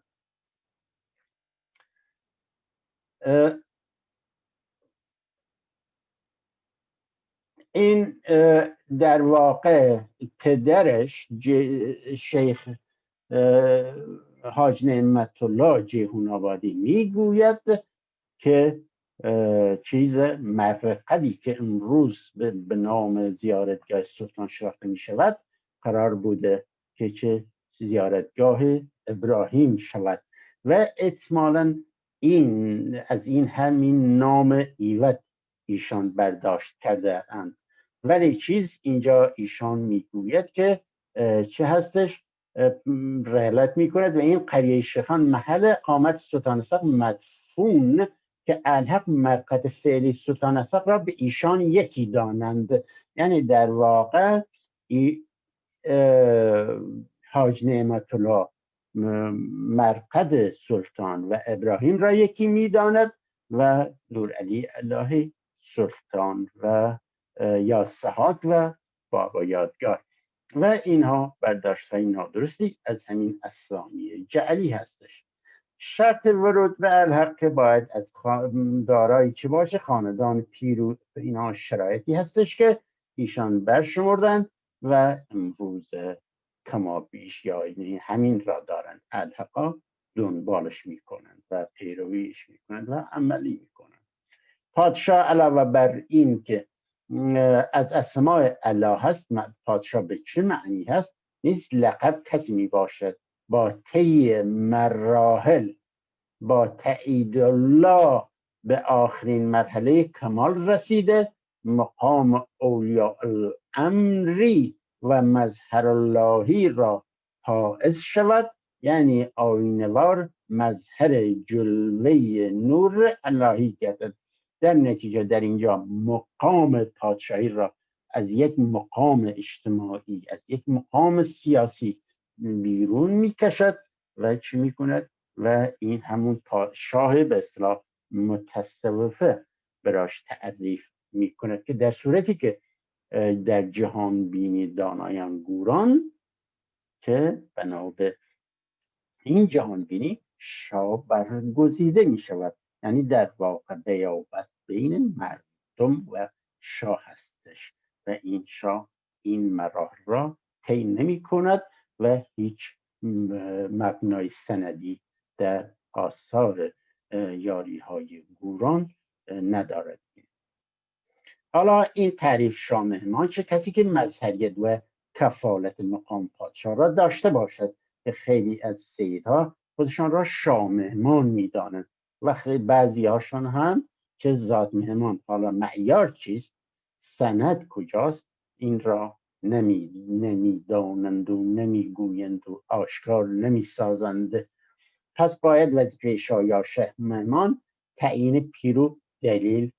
این در واقع پدرش شیخ حاج نعمت الله جیهون آبادی میگوید که چیز مرقدی که امروز به نام زیارتگاه سلطان شناخته می شود قرار بوده که چه زیارتگاه ابراهیم شود و احتمالاً این از این همین نام ایوت ایشان برداشت کرده اند. ولی چیز اینجا ایشان میگوید که چه هستش، رحلت میکند و این قریه شیخان محل اقامت سلطان اسحاق مدفون که الحق مرقد فعلی سلطان اسحاق را به ایشان یکی دانند. یعنی در واقع حاج نعمت الله مرقد سلطان و ابراهیم را یکی میداند و نورعلی الهی سلطان و یا سحاق و بابا یادگار و اینها برداشت های نادرستی از همین اسامی جعلی هستش. شرط ورود به الحق که باید از دارایی چه باشه خاندان پیرو، اینها شرایطی هستش که ایشان برشمردن و امروز کما بیش یا همین را دارن، الحقا دنبالش میکنن و پیرویش میکنن و عملی میکنن. پادشاه علاوه بر این که از اسماء الله هست، پادشاه به چه معنی هست؟ نیست لقب کسی می باشد با طی مراحل با تایید الله به آخرین مرحله کمال رسیده، مقام اولیاء الامری و مظهر اللهی را حائز شود، یعنی آینوار مظهر جلوه نور الهی گردد. در نتیجه در اینجا مقام پادشاهی را از یک مقام اجتماعی، از یک مقام سیاسی بیرون میکشد و چی میکند؟ و این همون پادشاه به اصطلاح متصوفه براش تعریف میکند که در صورتی که در جهان بینی دانایان گوران که بنا به این جهان بینی شاه برگزیده می شود، یعنی در واقع بیابست بین مردم و شاه هستش و این شاه این مراحل را طی نمی کند و هیچ مبنای سندی در آثار یاری های گوران ندارد. حالا این تعریف شاه مهمان چه کسی که مظهریت و کفالت مقام پادشاه را داشته باشد که خیلی از سیدها خودشان را شاه مهمان میدانند و بعضی هاشان هم چه ذات مهمان. حالا معیار چیست، سند کجاست، این را نمیدانند و نمیگویند و آشکار نمیسازند. پس باید وظیفه شاه یا شه مهمان تعیین پیرو دلیل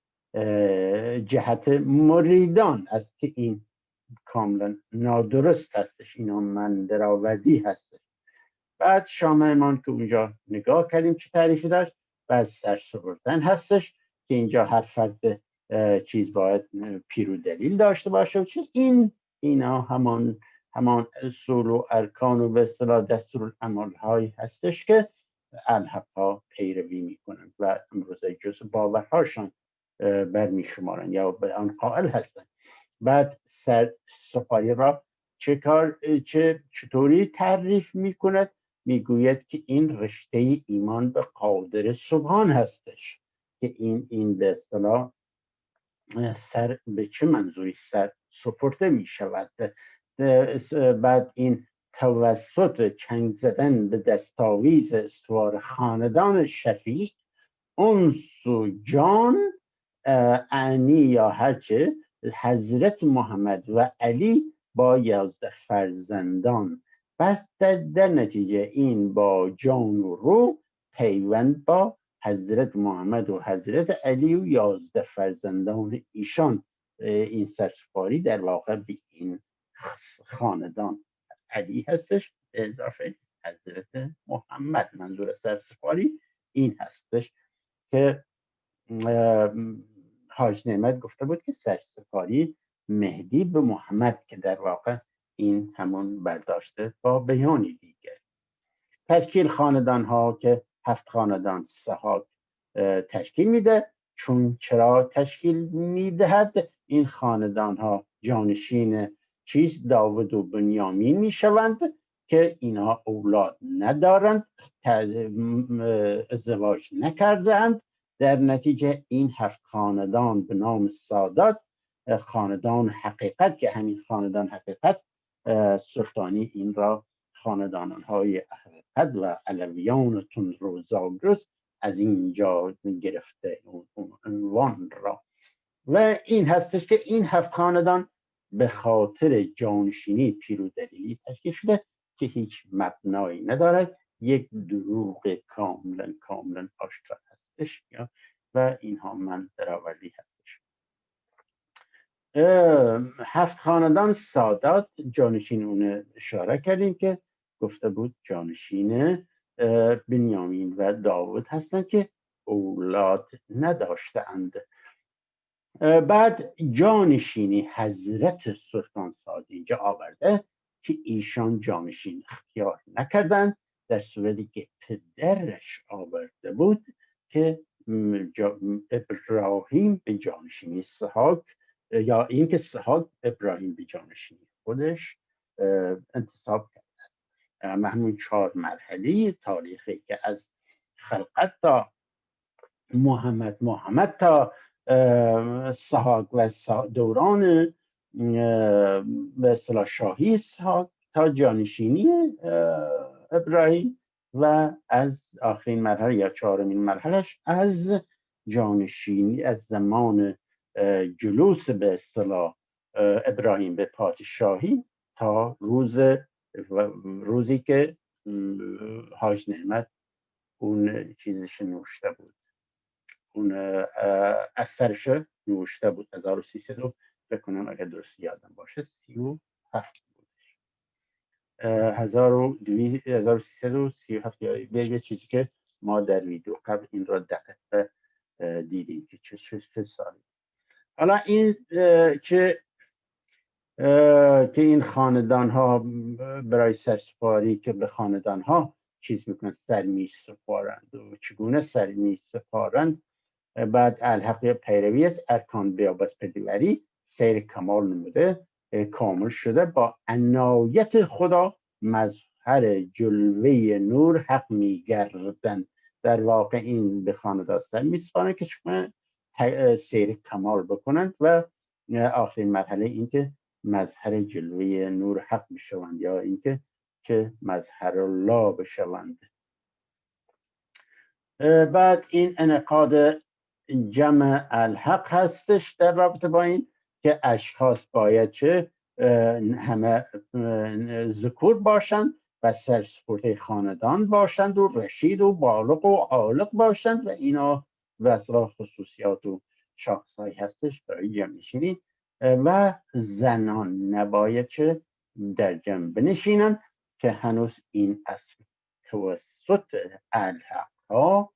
جهت مریدان است که این کاملا نادرست هستش، اینا من درآوردی هستش. بعد شاه مهمان که اونجا نگاه کردیم چه تعریفی داشت، بعد سرسپردن هستش که اینجا هر فرد چیز باید پیرو دلیل داشته باشه و چیز اینا همان اصول و ارکان و به اصطلاح دستورالعمل هایی هستش که الحقا پیروی میکنن و امروز جز باورهاشان برمیشمارن یا به آن قائل هستن. بعد سپاری را چطوری تعریف میکند؟ میگوید که این رشته ایمان به قادر سبحان هستش که این به اصطلاح سر به چه منظوری سر سپرده می شود. بعد این توسط چنگ زدن به دستاویز استوار خاندان شفیق انس و جان اعنی یا هرچه حضرت محمد و علی با 11 فرزندان، پس در نتیجه این با جان و روح پیوند با حضرت محمد و حضرت علی و 11 فرزندان ایشان، این سرسپاری در واقع به این خاندان علی هستش به اضافه حضرت محمد. منظور سرسپاری این هستش که حاج نعمت گفته بود که سرسپاری مهدی به محمد، که در واقع این همون برداشته با بیانی دیگر. تشکیل خاندان ها که 7 خاندان سحاق تشکیل میده. چرا تشکیل میدهد؟ این خاندان ها جانشین داود و بنیامین میشوند که اینها اولاد ندارند، ازدواج نکردند. در نتیجه این 7 خاندان به نام سادات، خاندان حقیقت، که همین خاندان حقیقت سلطانی این را خاندانهای حقیقت و علویان و تندرو زاگرس از اینجا گرفته عنوان را. و این هستش که این 7 خاندان به خاطر جانشینی پیرودلیلی تشکیل شده که هیچ مبنایی ندارد، یک دروغ کاملا آشکار هستش و اینها من درآوردی هستش. 7 خاندان سادات جانشین اون اشاره کردیم که گفته بود جانشین بنیامین و داود هستند که اولاد نداشتند. بعد جانشینی حضرت سلطان سعد اینجا آورده که ایشان جانشین اختیار نکردند، در صورتی که پدرش آورده بود که ابراهیم به جانشینی اسحاق، یا اینکه اسحاق ابراهیم به جانشینی خودش انتصاب کرد. همون 4 مرحله تاریخی که از خلقت تا محمد تا اسحاق و دوران به اصطلاح شاهی اسحاق تا جانشینی ابراهیم و از آخرین مرحله یا 4مین مرحلهش از جانشینی از زمان جلوس به اصطلاح ابراهیم به پادشاهی تا روزی که حاج نعمت اون چیزش نوشته بود، اون اثرش نوشته بود 1300 بکنم اگر درست یادم باشه 37 بودش، 1337 یا یه چیزی که ما در ویدیو قبل این را دقیق دیدیم که چه سالی. حالا این که این خاندان ها برای سرسپاری که به خاندان ها چیز میکنن، سرمیز سپارند و چگونه سرمیز سپارند. بعد الحق پیروی از ارکان بیابس پدیوری سیر کمال نموده، کامل شده، با عنایت خدا مظهر جلوه نور حق میگردن. در واقع این به خاندان سر میسپارند که چگونه سیر کمال بکنند و آخرین مرحله این که مظهر جلوه نور حق بشوند یا اینکه که مظهر الله بشوند. بعد این انعقاد جمع الحق هستش در رابطه با این که اشخاص باید چه همه ذکور باشند و سرسپرده خاندان باشند و رشید و بالغ و عالق باشند و اینا وصلا خصوصیات و شاخصهایی هستش برای جمع و زنان نباید چه در جمع بنشینند که هنوز این اصل توسط الحق ها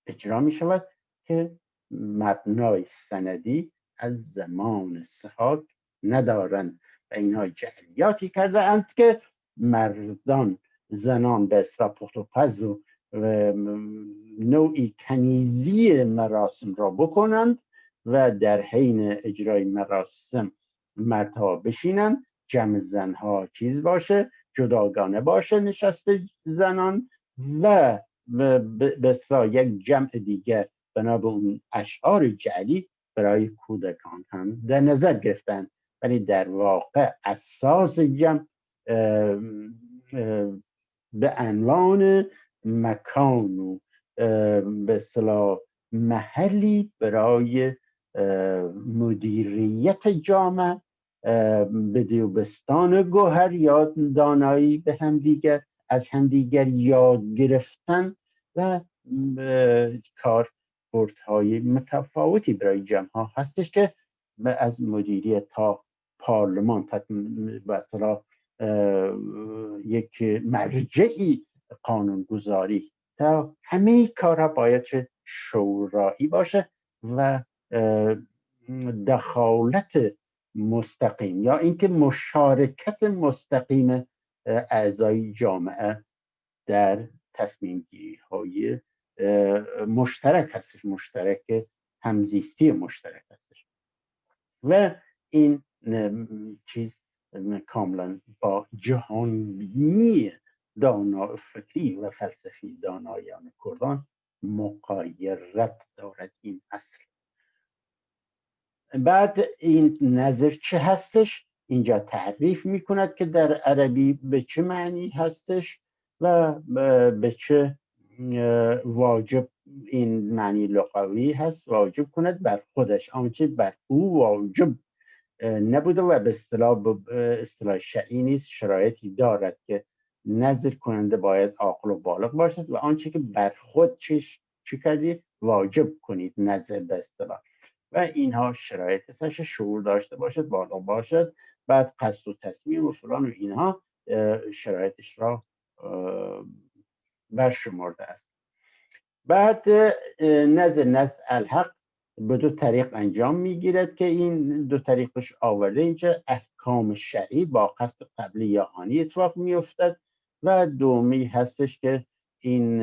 اجرا می شود که مبنای سندی از زمان اسحاق ندارند و اینها جعلیاتی کرده اند که مردان زنان به اصطلاح پخت و پز و نوعی کنیزی مراسم را بکنند و در حین اجرای مراسم مردها بشینن، جمع زنها چیز باشه، جداگانه باشه نشست زنان، و به اصطلاح یک جمع دیگه بنا به اون اشعار جعلی برای کودکان هم در نظر گرفتن. ولی در واقع اساس جمع به عنوان مکان و به اصطلاح محلی برای مدیریت جامعه، به دیوبستان گوهر یا دانایی به همدیگر از همدیگر یاد گرفتن و کاربردهای متفاوتی برای جمع ها هستش که از مدیریت تا پارلمان تا مثلا یک مرجعی قانونگذاری تا همه کارها باید شورایی باشه و دخالت مستقیم یا اینکه مشارکت مستقیم اعضای جامعه در تصمیم گیری های مشترک هستش، مشترک همزیستی مشترک هستش. و این چیز کاملا با جهانبینی فکری و فلسفی دانایان کردان مغایرت دارد این اصل. بعد این نظر چه هستش؟ اینجا تعریف میکند که در عربی به چه معنی هستش و به چه واجب این معنی لغوی هست واجب کند بر خودش، آنچه بر او واجب نبوده و به اصطلاح شرعی نیست، شرایطی دارد که نظر کننده باید عاقل و بالغ باشد و آنچه که بر خود چی کردید واجب کنید نظر به اصطلاح، و اینها شرایط هستش، شعور داشته باشد، بالغ باشد، بعد قصد و تصمیم و فلان و اینها شرایطش را برشمرده است. بعد نزد الحق به دو طریق انجام میگیرد که این دو طریقش آورده اینجا: احکام شرعی با قصد قبلی یا آنی اتفاق میافتد، و دومی هستش که این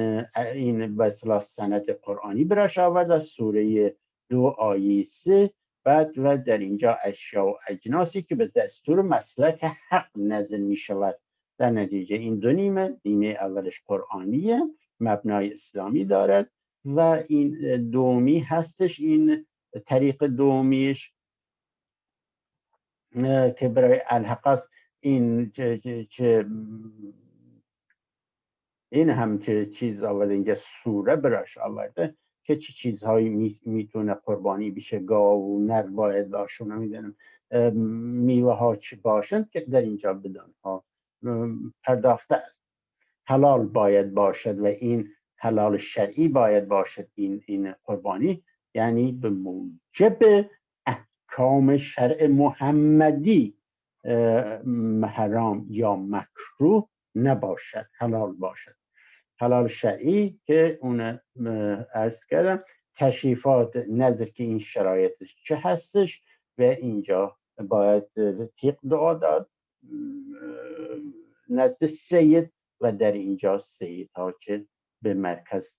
به اصطلاح سند قرآنی براش آورده از سوره 2 آیه 3. بعد و در اینجا اشیا و اجناسی که به دستور مسلک حق نزد می شود. در نتیجه این دو نیمه اولش قرآنیه، مبنای اسلامی دارد، و این دومی هستش، این طریق دومیش که برای الحق است، این این هم که چیز آورده اینجا سوره براش آورده که چه چیزهایی میتونه قربانی بشه، گاو و نر باید باشه، نمیدونم میوه ها چی باشند که در اینجا بدان ها پرداخته است. حلال باید باشد و این حلال شرعی باید باشد این قربانی، یعنی به موجب احکام شرع محمدی حرام یا مکروه نباشد، حلال باشد. حلال شرعی که اون عرض کردم تشریفات نظر که این شرایطش چه هستش، و اینجا باید تیغ دعا داد نزد سید، و در اینجا سید ها که به مرکز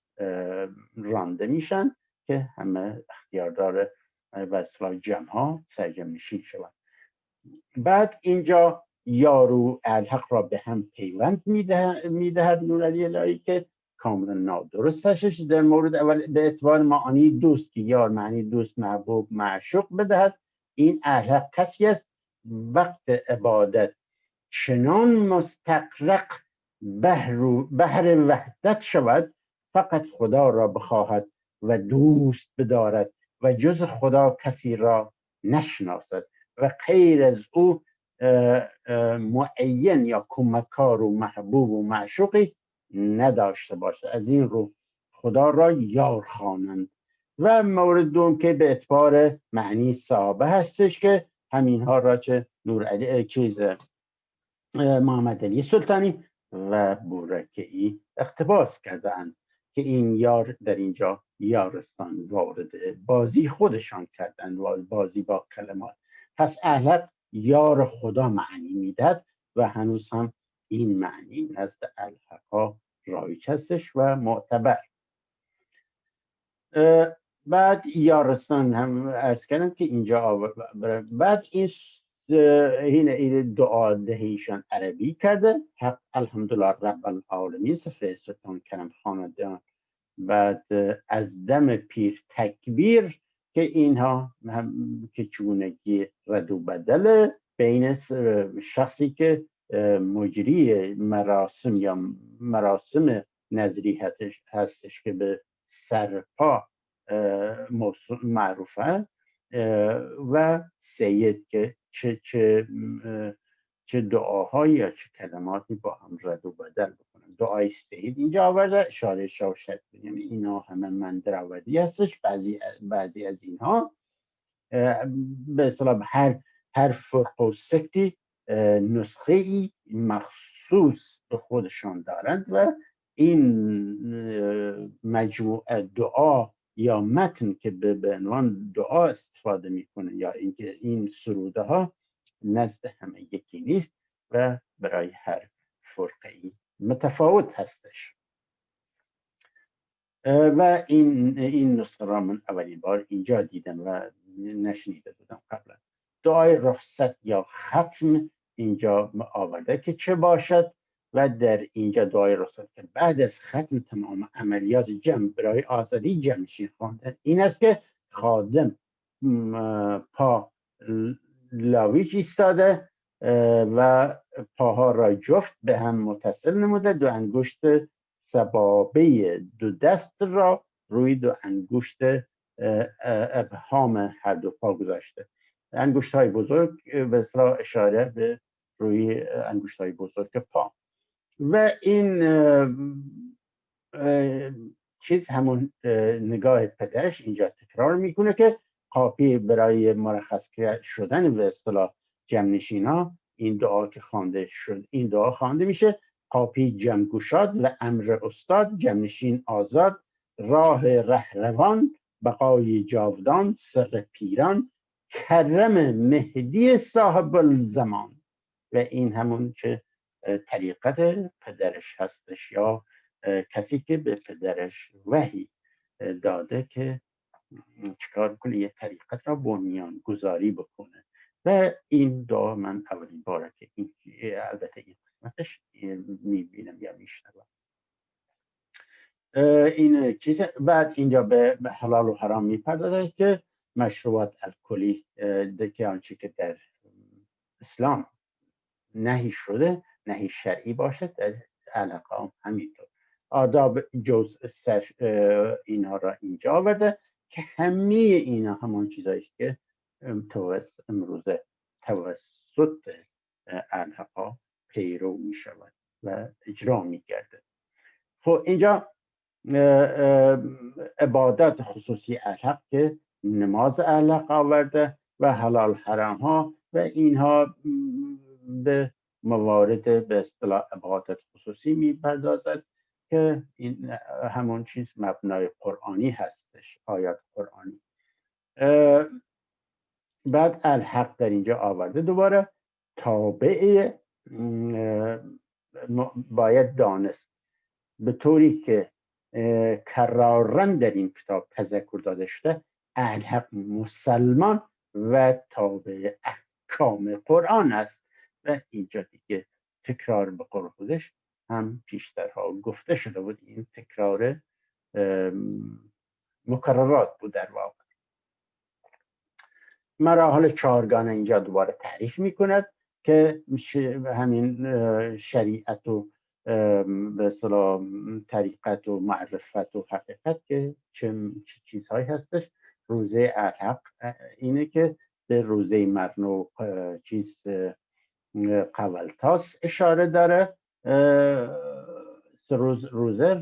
رانده میشن که همه اختیاردار وصل جمع ها سرجم نشین شوند. بعد اینجا یارو الحق را به هم پیوند میدهد نورعلی الهی که کاملا نادرست هستش در مورد اول به اعتبار معانی دوست که یار معنی دوست، محبوب، معشوق بدهد. این الحق کسی است وقت عبادت چنان مستغرق بحر وحدت شود فقط خدا را بخواهد و دوست بدارد و جز خدا کسی را نشناسد و غیر از او معین یا کمکار و محبوب و معشوقی نداشته باشد. از این رو خدا را یار خوانند. و مورد دوم که به اعتبار معنی صحابه هستش که همینها را چه نورعلی چیز محمد علی سلطانی و بورکعی اقتباس کردند که این یار در اینجا یارستان وارد بازی خودشان کردند و بازی با کلمات. پس احلق یار خدا معنی میداد و هنوز هم این معنی نزد الحقا رایج هستش و معتبر. بعد یارستان هم عرض کردم که اینجا بعد این این دعا دهیشان عربی کرده، حق الحمدلله رب العالمین سفر ستان کرم خاندان. بعد از دم پیر تکبیر که اینها که چگونگی رد و بدل بین شخصی که مجری مراسم یا مراسم نظری هستش که به سرپا معروفه و سید که چه دعاهایی یا چه کلماتی با هم رد و بدل بکنن. دعای سید اینجا آورده، اشاره شاوشت، یعنی اینا همه من درآوردی هستش. بعضی از اینها به اصطلاح هر فرق و سکتی نسخه ای مخصوص به خودشان دارند و این مجموعه دعا یا متن که به عنوان دعا استفاده میکنه یا اینکه این سروده ها نزد همه یکی نیست و برای هر فرقه متفاوت هستش. و این نسخه را من اولین بار اینجا دیدم و نشنیده بودم قبلا. دعای رخصت یا ختم اینجا آورده که چه باشد و در اینجا دعای رخصت که بعد از ختم تمام عملیات جمع برای آزادی جمعشین خواندن این است که خادم پا لاویچ ایستاده و پاها را جفت به هم متصل نموده، دو انگشت سبابه دو دست را روی دو انگشت ابهام هر دو پا گذاشته. انگشت های بزرگ به اصطلاح اشاره به روی انگشت های بزرگ پا. و این چیز همون نگاه پدرش اینجا تکرار میکنه که قاپی برای مرخص شدن به اصطلاح جمع نشینا این دعا که خوانده شد، این دعا خوانده میشه: قاپی جمع گشاد و امر استاد، جمع نشین آزاد، راه رهروان، بقای جاودان، سر پیران، کرم مهدی صاحب الزمان. و این همون که طریقت پدرش هستش یا کسی که به پدرش وحی داده که چکار کنه یه طریقت را بنیان گذاری بکنه. و این دعا من اولین باره که این البته این قسمتش میبینم یا میشنوم. این چیز بعد اینجا به حلال و حرام میپردازه که مشروبات الکلی که آنچه که در اسلام نهی شده، نهی شرعی باشد، در علاقه هم همینطور. آداب جز اینها را اینجا آورده که همه اینا همان چیزایی که امروزه توسط علاقه پیرو می شود و اجرا می گرده. خب اینجا عبادات خصوصی علق که نماز علق آورده و حلال حرام ها و اینها به موارد به اصطلاح عبادات خصوصی میپردازد که این همون چیز مبنای قرآنی هستش، آیات قرآنی. بعد الحق در اینجا آورده دوباره تابع باید دانست، به طوری که کرارن در این کتاب تذکر داده شده الحق مسلمان و تابع احکام قرآن است. و اینجا دیگه تکرار به قول خودش هم پیشترها گفته شده بود، این تکرار مکررات بود در واقع. مراحل چهارگانه اینجا دوباره تعریف میکند که همین شریعت و به اصطلاح طریقت و معرفت و حقیقت که چه چیزهایی هستش. روزه الحق اینه که به روزه مرنو چیز قولتاس اشاره داره،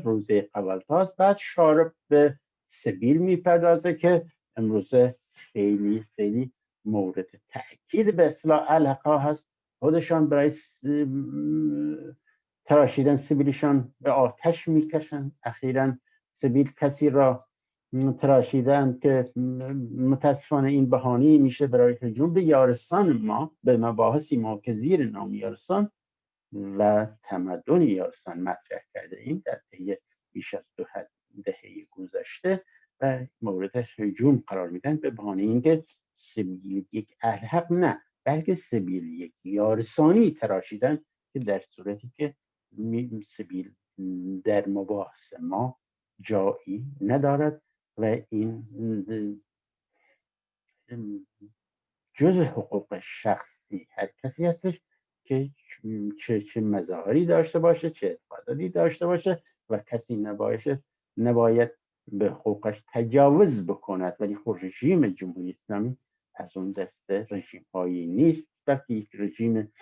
روزه قولتاس. بعد شارب به سبیل میپردازه که امروزه خیلی خیلی مورد تأکید به اصطلاح الحقا هست. خودشان برای تراشیدن سبیلشان به آتش میکشن. اخیراً سبیل کسی را تراشیدن که متاسفانه این بهانه میشه برای هجوم به یارستان ما، به مباحثی ما که زیر نام یارستان و تمدن یارستان مطرح کرده ایم در طی بیش از 2 دهه گذشته و مورد هجوم قرار میدن به بهانه اینکه سبیل یک اهل حق نه، بلکه سبیل یک یارسانی تراشیدن که در صورتی که سبیل در مباحث ما جایی ندارد و این جز حقوق شخصی هر کسی هستش که چه مظاهری داشته باشه، چه اعتقاداتی داشته باشه و کسی نباید به حقوقش تجاوز بکند. ولی خب رژیم جمهوری اسلامی از اون دسته رژیم هایی نیست، بلکه یک رژیم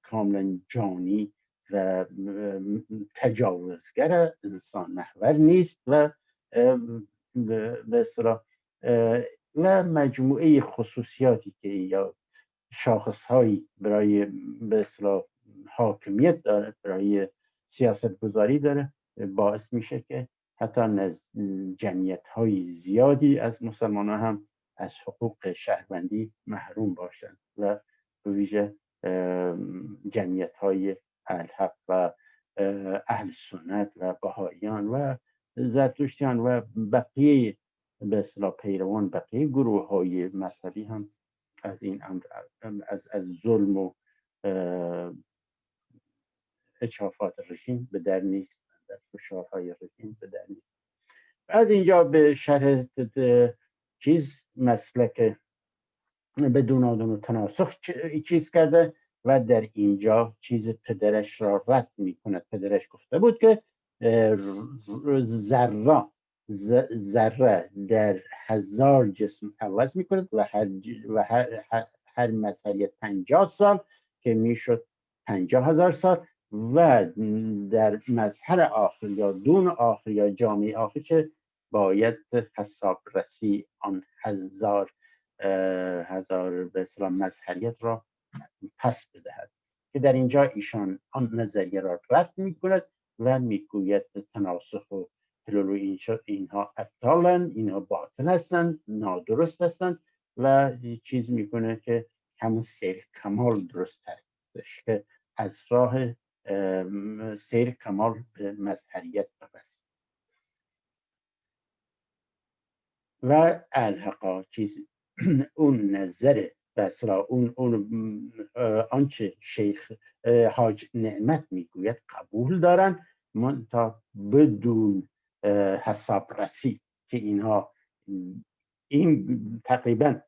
کاملا جانی و تجاوزگر، انسان محور نیست و به اصطلاح و مجموعه خصوصیاتی که یا شاخصهایی برای به اصطلاح حاکمیت داره، برای سیاست گذاری داره، باعث میشه که حتی جمعیت های زیادی از مسلمانان هم از حقوق شهروندی محروم باشند و به ویژه جمعیت های الحق و اهل سنت و بهاییان و زرتشتیان و بقیه به اصطلاح پیروان بقیه گروه های مذهبی هم از این امر از ظلم و اجحافات رژیم به در نیست، در فشارهای رژیم به در نیست. بعد اینجا به شرح مسلک بدون آدم و تناسخ چیز کرده و در اینجا چیز پدرش را رد می کند. پدرش گفته بود که ذره در 1000 جسم عوض می کند و هر مظهریت 50 سال که میشد 50,000 سال و در مظهر آخر یا دون آخر یا جامعه آخر که باید حساب رسی آن هزار به اصطلاح مظهریت را پس بدهد، که در اینجا ایشان آن نظریه را رد می کند و میگوید تناسخ و حلول اینها ابطالند، اینها باطل هستند، نادرست هستند و چیز میکنه که همون سیر کمال درست هستش که از راه سیر کمال به مظهریت ببست و الحقا چیز اون نظر بسرا اون آنچه شیخ حاج نعمت میگوید قبول دارن، منتها بدون حساب رسی، که اینها این تقریبا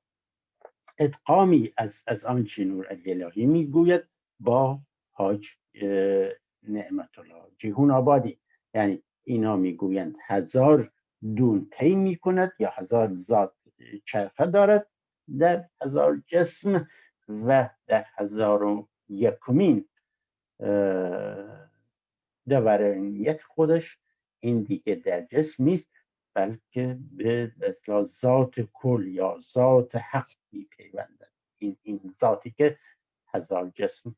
ادغامی از آنچه نور الهی میگوید با حاج نعمت الله جیهون آبادی، یعنی اینا میگویند 1000 دون طی میکند یا 1000 ذات چرخه دارد در 1000 جسم و در 1001مین دورانیت خودش این دیگه در جسم نیست، بلکه به اصطلاح ذات کل یا ذات حق میپیوندد. این ذاتی که 1000 جسم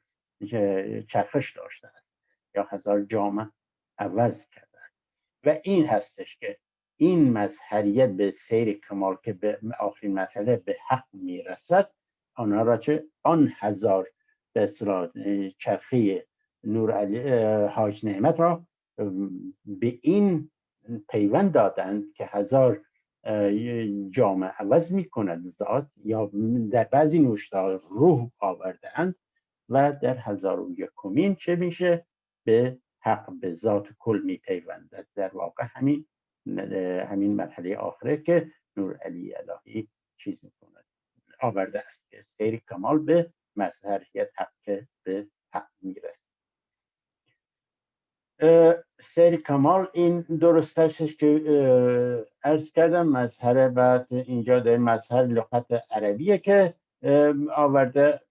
چرخش داشته است یا 1000 جامه عوض کرده است و این هستش که این مظهریت به سیر کمال که به آخرین مرحله به حق میرسد، آنها را چه آن 1000 به اصطلاح چرخه نور حاج نعمت را به این پیوند دادند که 1000 جامه عوض می کند ذات، یا در بعضی نوشته‌ها روح آوردند و در 1001مین چه میشه؟ به حق به ذات کل می پیوندد. در واقع همین مرحله آخره که نور علی الهی چیز می کند آورده است که سیر کمال به مظهریت حق به حق میرسد. سیر کمال این درست است که عرض کردم مظهر، بعد اینجا در مظهر لغت عربیه که آورده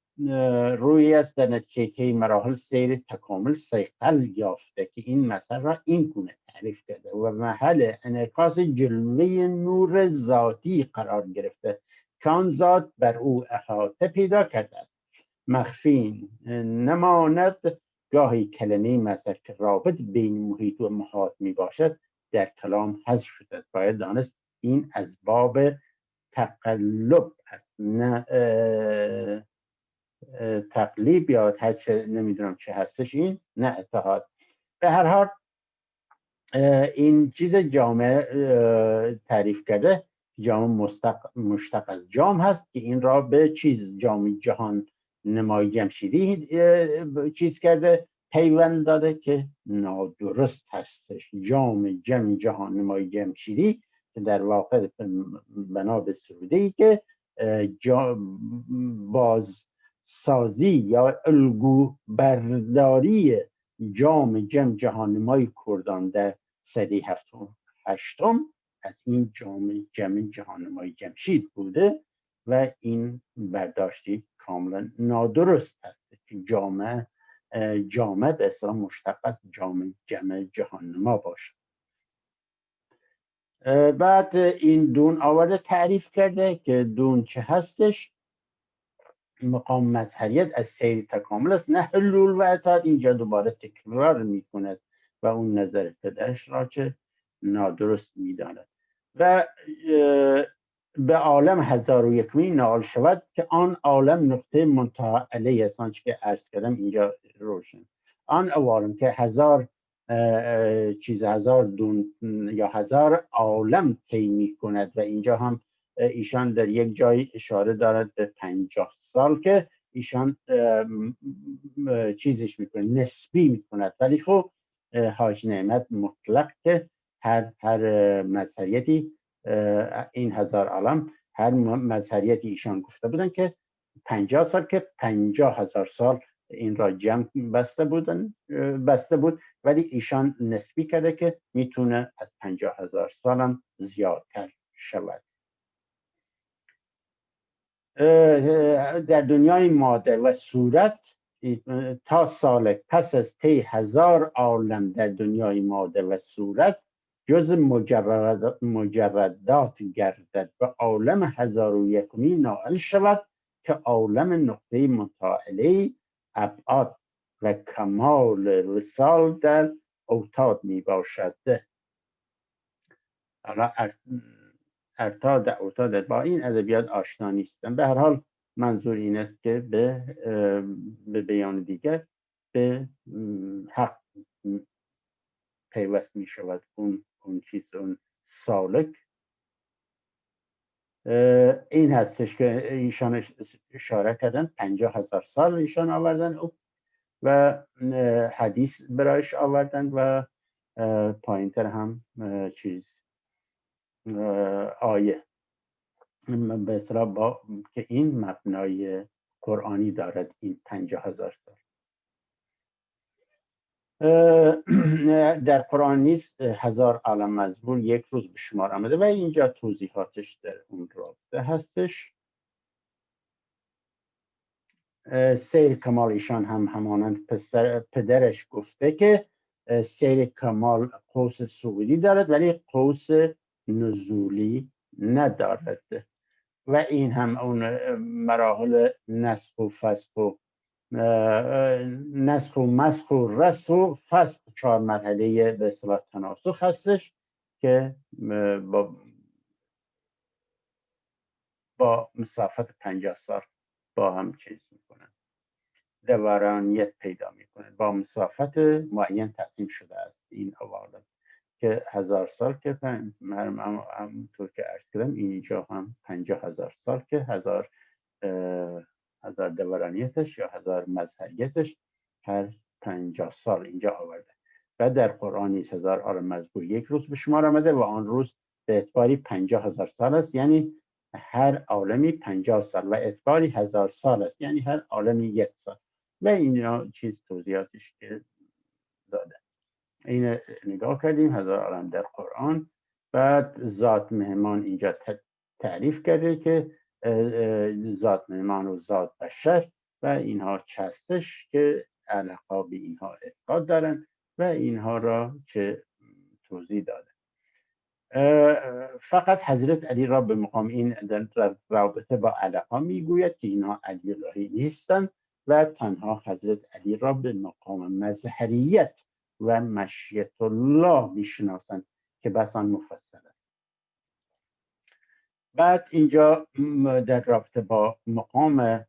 روی است در نتیجه مراحل سیر تکامل صیقل یافته که این مظهر را این گونه تعریف کرده و محل انعکاس جلوه نور ذاتی قرار گرفته که آن ذات بر او احاطه پیدا کرده است، مخفی نماند. گاهی کلمه مظهر که رابط بین محیط و محاط می باشد در کلام حذف شده. باید دانست این از باب تقلب است، نه تقلیب یا نمیدونم چه هستش، این نه اتحاد. به هر حال این چیز جامع تعریف کرده، جامع مشتق از جام هست که این را به چیز جام جهان نمای جمشیدی چیز کرده، پیوند داده که نادرست هستش. جم جهان نمای جمشیدی که در واقع بنا به سروده‌ای که باز سازی یا الگو برداری جام جهان نمای کردان در سده هشتم از این جم جهان نمای جمشید بوده و این برداشتی کاملا نادرست هست که جامع به اصطلاح مشتق از جم جهان نما باشه. بعد این دون آورده تعریف کرده که دون چه هستش. مقام مظهریت از سیر تکامل است، نه حلول و اطاعت. اینجا دوباره تکرار میکند و اون نظر پدرش را چه نادرست میداند و به عالم 1001 نال شود که آن عالم نقطه منتهی علیه است. آنچه که عرض کردم اینجا روشن. آن عالم که هزار دون یا 1000 عالم طی میکند و اینجا هم ایشان در یک جای اشاره دارد به 50 سال که ایشان چیزش میکنه، نسبی میکند، ولی خب حاج نعمت مطلق که هر مظهریتی این 1000 عالم هر مظهریتی ایشان گفته بودن که 50 سال که 50,000 سال این را جمع بسته بود، ولی ایشان نسبی کرده که میتونه از 50,000 سال هم زیادتر شود. در دنیای ماده و صورت تا سال پس از طی 1000 عالم در دنیای ماده و صورت جز مجردات گردد و عالم 1001 نائل شود که عالم نقطه متعالی ابعاد و کمال وصال در اوتاد می باشد. حالا ارتاد اوتاد با این ادبیات آشنا نیستم. به هر حال منظور این است که به بیان دیگر به حق پیوست می شود اون سالک. این هستش که ایشان اشاره کردن 50,000 سال ایشان آوردن و حدیث برایش آوردن و پایینتر هم آیه به اصطلاح که این مبنای قرآنی دارد این 50,000 سال. در قرآن نیست 1000 عالم مزبور یک روز به شمار آمده و اینجا توضیحاتش در اون رابطه هستش. سیر کمال ایشان هم همانند پدرش گفته که سیر کمال قوس صعودی دارد ولی قوس نزولی ندارد و این هم اون مراحل نسخ و فسخ و مسخ و رسخ و فسخ 4 مرحله به اصطلاح تناسخ هستش که با مسافت 50 سال با هم چیز میکنن، دورانیت پیدا میکنن، با مسافت معین تقسیم شده است این عوالم که 1000 سال که همونطور که عرض کردم اینجا هم 50,000 سال که 1000 دورانیتش یا 1000 مظهریتش هر 50 سال اینجا آورده و در قرآن 1000 عالم مزبور یک روز به شمار آمده و آن روز به اعتباری 50,000 سال است، یعنی هر عالمی 50 سال و اعتباری 1000 سال است، یعنی هر عالمی 1 سال و اینا توضیحاتش که داده. این نگاه کردیم 1000 عالم در قرآن. بعد ذات مهمان اینجا تعریف کرده که ذات مهمان و ذات بشر و اینها چستش که علاقه به اینها اعتقاد دارن و اینها را چه توضیح داده. فقط حضرت علی را به مقام این در رابطه با علاقه میگوید که اینها علی الهی نیستند و تنها حضرت علی را به مقام مظهریت و مشیت الله میشناسند که بس آن مفصل است. بعد اینجا در رابطه با مقام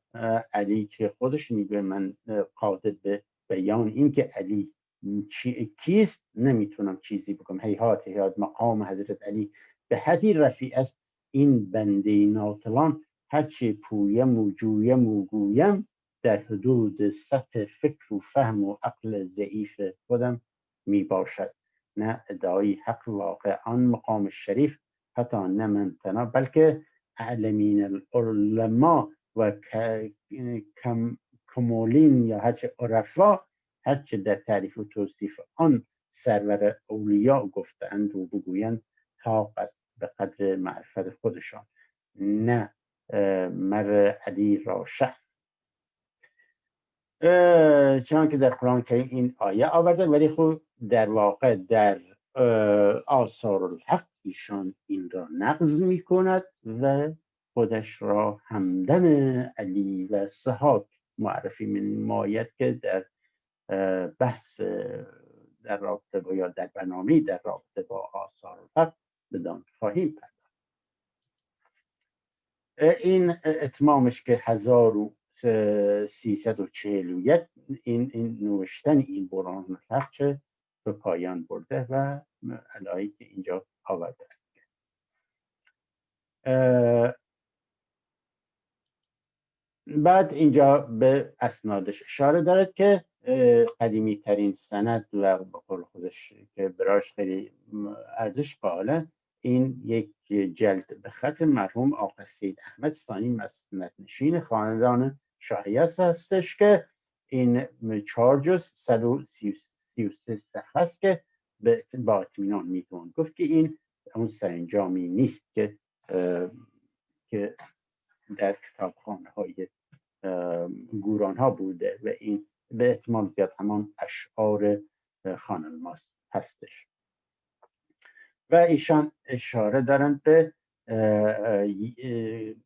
علی که خودش میگه من قادر به بیان این که علی کیست نمیتونم چیزی بگم. هیهات مقام حضرت علی به حدی رفیع است این بنده ناتوان هرچی پویم و جویم و گویم در حدود سطح فکر و فهم و عقل ضعیف خودم می باشد. نه ادعای حق واقع آن مقام شریف، حتی نه من تنها بلکه اعلمین العلماء و کمولین یا هرچه عرفا، هرچه در تعریف و توصیف آن سرور اولیاء گفتند و بگویند حق است به قدر معرفت خودشان، نه مر علی را شه. چون که در قرآن کریم این آیه آورده، ولی خب در واقع در آثار الحق ایشان این را نقض می کند و خودش را همدم علی و صحاب معرفی نماید که در بحث در رابطه با یا در برنامه در رابطه با آثار الحق بدان خواهیم پرداخت. این اتمامش که 1341 این نوشتن این برهان الحق چه به پایان برده و علایی که اینجا آورده است. بعد اینجا به اسنادش اشاره دارد که قدیمی ترین سند و به قول خودش که براش خیلی ارزش قائله، این یک جلد به خط مرحوم آقا سید احمد ثانی مسندنشین خاندان شاهیست هستش که این 4 جز 133 صفحه است که با اطمینان میتوان گفت که این اون سرانجامی نیست که در کتابخانه های گوران ها بوده و این به احتمال زیاد همان اشعار خان الماس هستش. و ایشان اشاره دارند به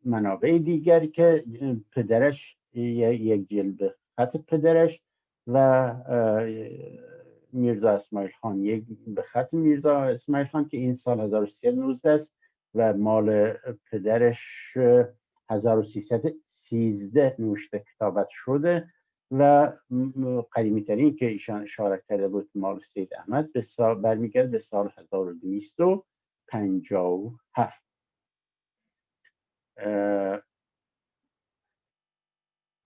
منابع دیگر که پدرش یک جلد خط پدرش و میرزا اسماعیل خان یک به خط میرزا اسماعیل خان که این سال 1319 است و مال پدرش 1313 نوشته کتابت شده و قدیمی ترین که ایشان اشاره کرده بود مال سید احمد به برمیگرد به سال 1257.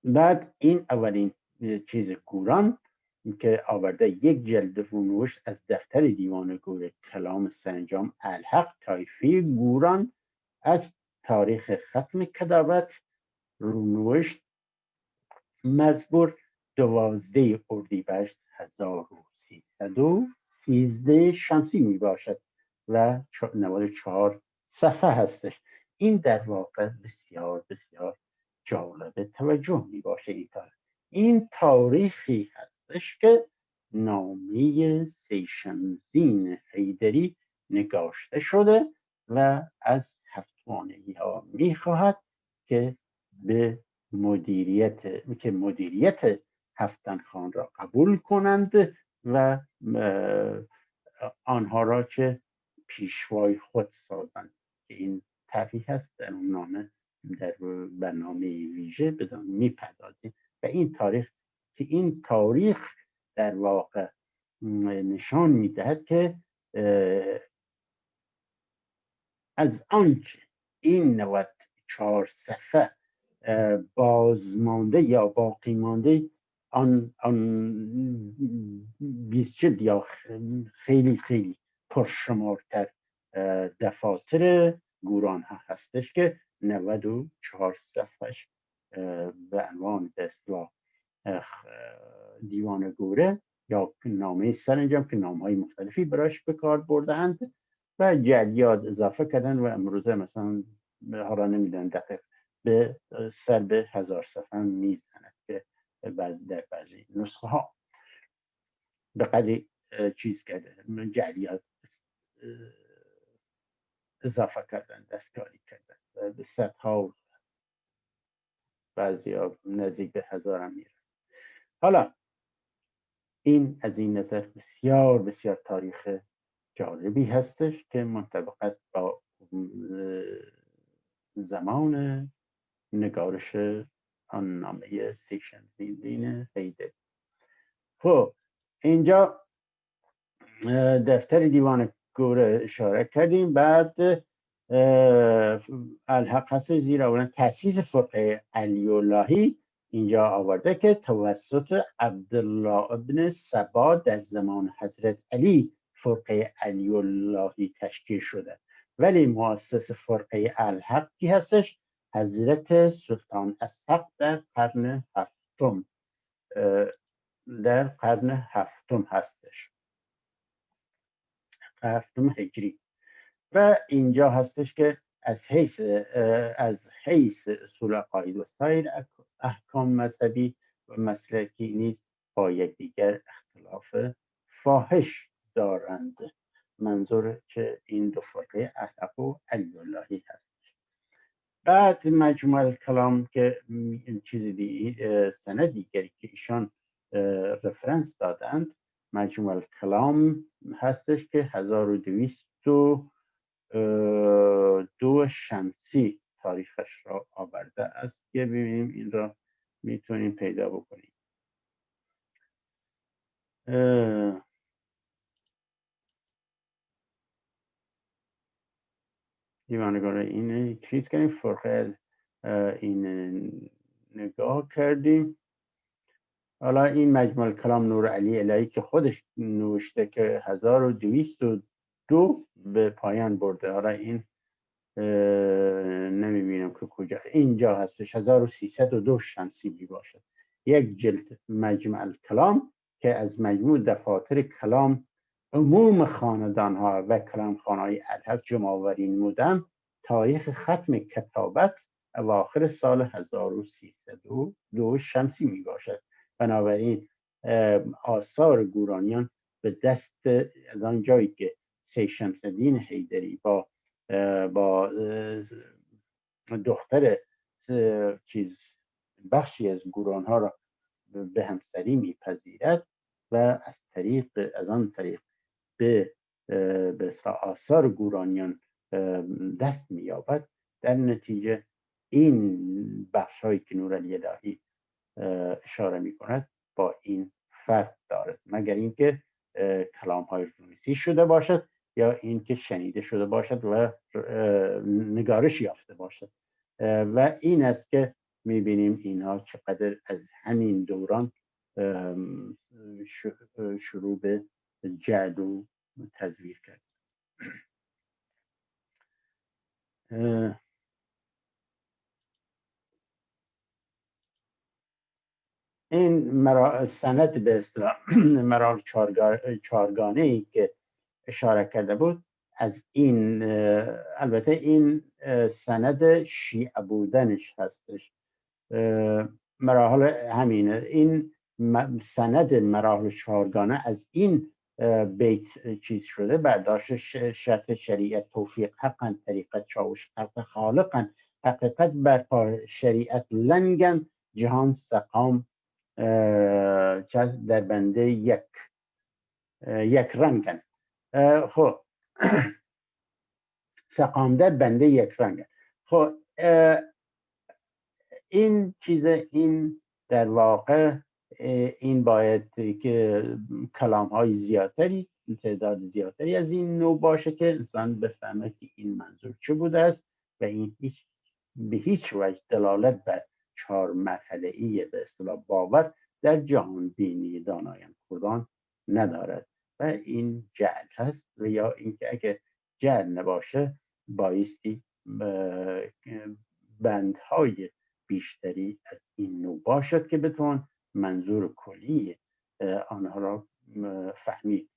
بعد این اولین چیز گوران که آورده یک جلد رونوشت از دفتر دیوان گور کلام سرانجام الحق طایفی گوران از تاریخ ختم کتابت، رونوشت مزبور 12 اردیبهشت 1313 شمسی می باشد و 94 صفحه هستش. این در واقع بسیار بسیار جالب توجه می باشه. این تاریخی هستش که نامه سیشمزین حیدری نگاشته شده و از هفتوانهی ها می خواهد که به مدیریت هفتنخان را قبول کنند و آنها را که پیشوای خود سازند که این طرحی هست در اون نامه در برنامه ویژه بدان میپردازیم و این تاریخ در واقع نشان میدهد که از آنچه این 94 صفحه بازمانده یا باقی مانده آن 20 جلد یا خیلی خیلی پرشمارتر دفاتر گوران ها هستش که 94 صفحش به عنوان اصطلاح دیوان گوره یا نامه سرانجام که نام های مختلفی براش به کار برده‌اند و جعلیات اضافه کردن و امروزه مثلا حالا نمیدونم دقیق به سر به 1000 صفحه میزند که در بعضی نسخه ها به قدری چیز کرده جعلیات اضافه کردن، دستکاری کردن به صدها بعضی ها نزدیک به 1000 هم میره. حالا این از این نظر بسیار بسیار تاریخ جالبی هستش که منطبق است با زمان نگارش آن نامه سیشمزین حیدری. خب اینجا دفتر دیوان گوره اشاره کردیم. بعد الحق هست زیرا اولا تأسیس فرقه علی اللهی اینجا آورده که توسط عبدالله ابن سبا در زمان حضرت علی فرقه علی اللهی تشکیل شده، ولی مؤسس فرقه الحق کی هستش؟ حضرت سلطان اسحق در قرن هفتم، در قرن هفتم هستش، هفتم هجری. و اینجا هستش که از حیث اصول عقاید و سایر احکام مذهبی و مسلکی نیز با یکدیگر اختلاف فاحش دارند. منظور که این دو فرقه احناف و علی اللهی هست. بعد مجموع الکلام که چیزی سند دیگری که ایشان رفرنس دادند، مجموع الکلام هستش که 1202 شمسی تاریخش را آورده است که ببینیم این را میتونیم پیدا بکنیم. دیوانگار این چیز کنیم، فرقه این نگاه کردیم. حالا این مجموع الکلام نور علی الهی که خودش نوشته که 1202 به پایان برده. حالا این نمیبینم که کجا، اینجا هستش 1302 شمسی می باشد. یک جلد مجموع الکلام که از مجموع دفاتر کلام عموم خاندان ها و کلام خانهای الحق جمع آوری نمودم. تاریخ ختم کتابت اواخر سال 1302 شمسی می باشد. بنابراین آثار گورانیان به دست از آن جایی که سید شمس الدین حیدری با دختر بخشی از گوران ها را به همسری میپذیرد و از آن طریق به آثار گورانیان دست مییابد. در نتیجه این بخش هایی که نور علی الهی اشاره میکند با این فرق دارد، مگر اینکه کلام های روسی شده باشد یا اینکه شنیده شده باشد و نگارش یافته باشد. و این است که میبینیم اینها چقدر از همین دوران شروع به جعل و تزویر کرد. این سند به اصطلاح مراحل چهارگانه ای که اشاره کرده بود، از این البته این سند شیعه بودنش هستش. مراحل همینه، این سند مراحل چهارگانه از این بیت چیز شده، برداشت شرط شریعت توفیق حقا طریقت چاوش حق خالقا حقیقت برپا شریعت لنگن جهان سقام در بنده یک رنگن. خب سقام در بنده یک رنگن. خب این چیز، این در واقع این باید که کلام های زیادتری، تعداد زیادتری از این نوع باشه که انسان بفهمه که این منظور چه بوده است و این به هیچ وجه دلالت بر 4 مرحله‌ای به اصطلاح باور در جهان بینی دانایان کردان ندارد و این جعل هست. و یا اینکه اگه جعل نباشه بایستی بندهای بیشتری از این نوع باشد که بتوان منظور کلی آنها را فهمید.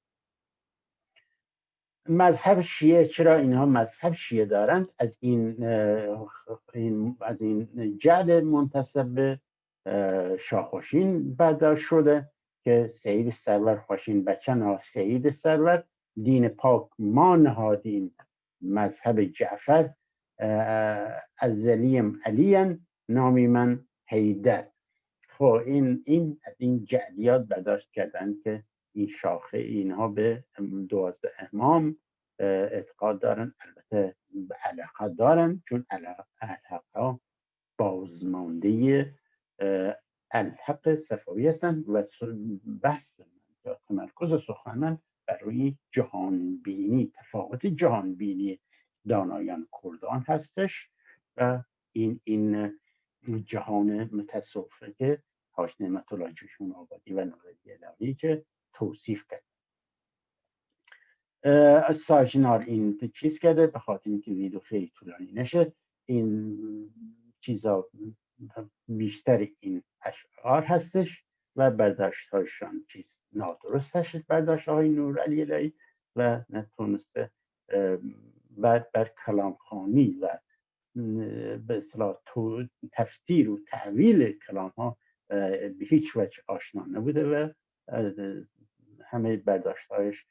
مذهب شیعه، چرا اینها مذهب شیعه دارند؟ از این جعل منتسب به شاه خوشین برداشت شده که سید سرور خوشین بچه ها سید سرور دین پاک ما نهادیم، مذهب جعفر ازلیم علیم نامی من حیدر. خب این از این جعلیات برداشت کردن که این شاخه اینها به 12 امام اعتقاد دارن، البته به علاقه دارن چون الحق بازمانده الحق صفوی هستن و بحث تمرکز سخنان بر روی جهان بینی، تفاوت جهان بینی دانایان کردان هستش و این جهان متصوفه که حاج نعمت الله جشون آبادی و نوردی الهی که توصیف کرد. ساجنار این چیز کرده به خاطر اینکه ویدیو خیلی طولانی نشه، این چیزا بیشتر این اشعار هستش و برداشت هایشان چیز نادرست هستش، برداشت های نور علی الهی و نتونسته بعد بر کلام خانی و به اصطلاح تفسیر و تعویل کلام ها به هیچ وجه آشنا نبوده و همه برداشتهایش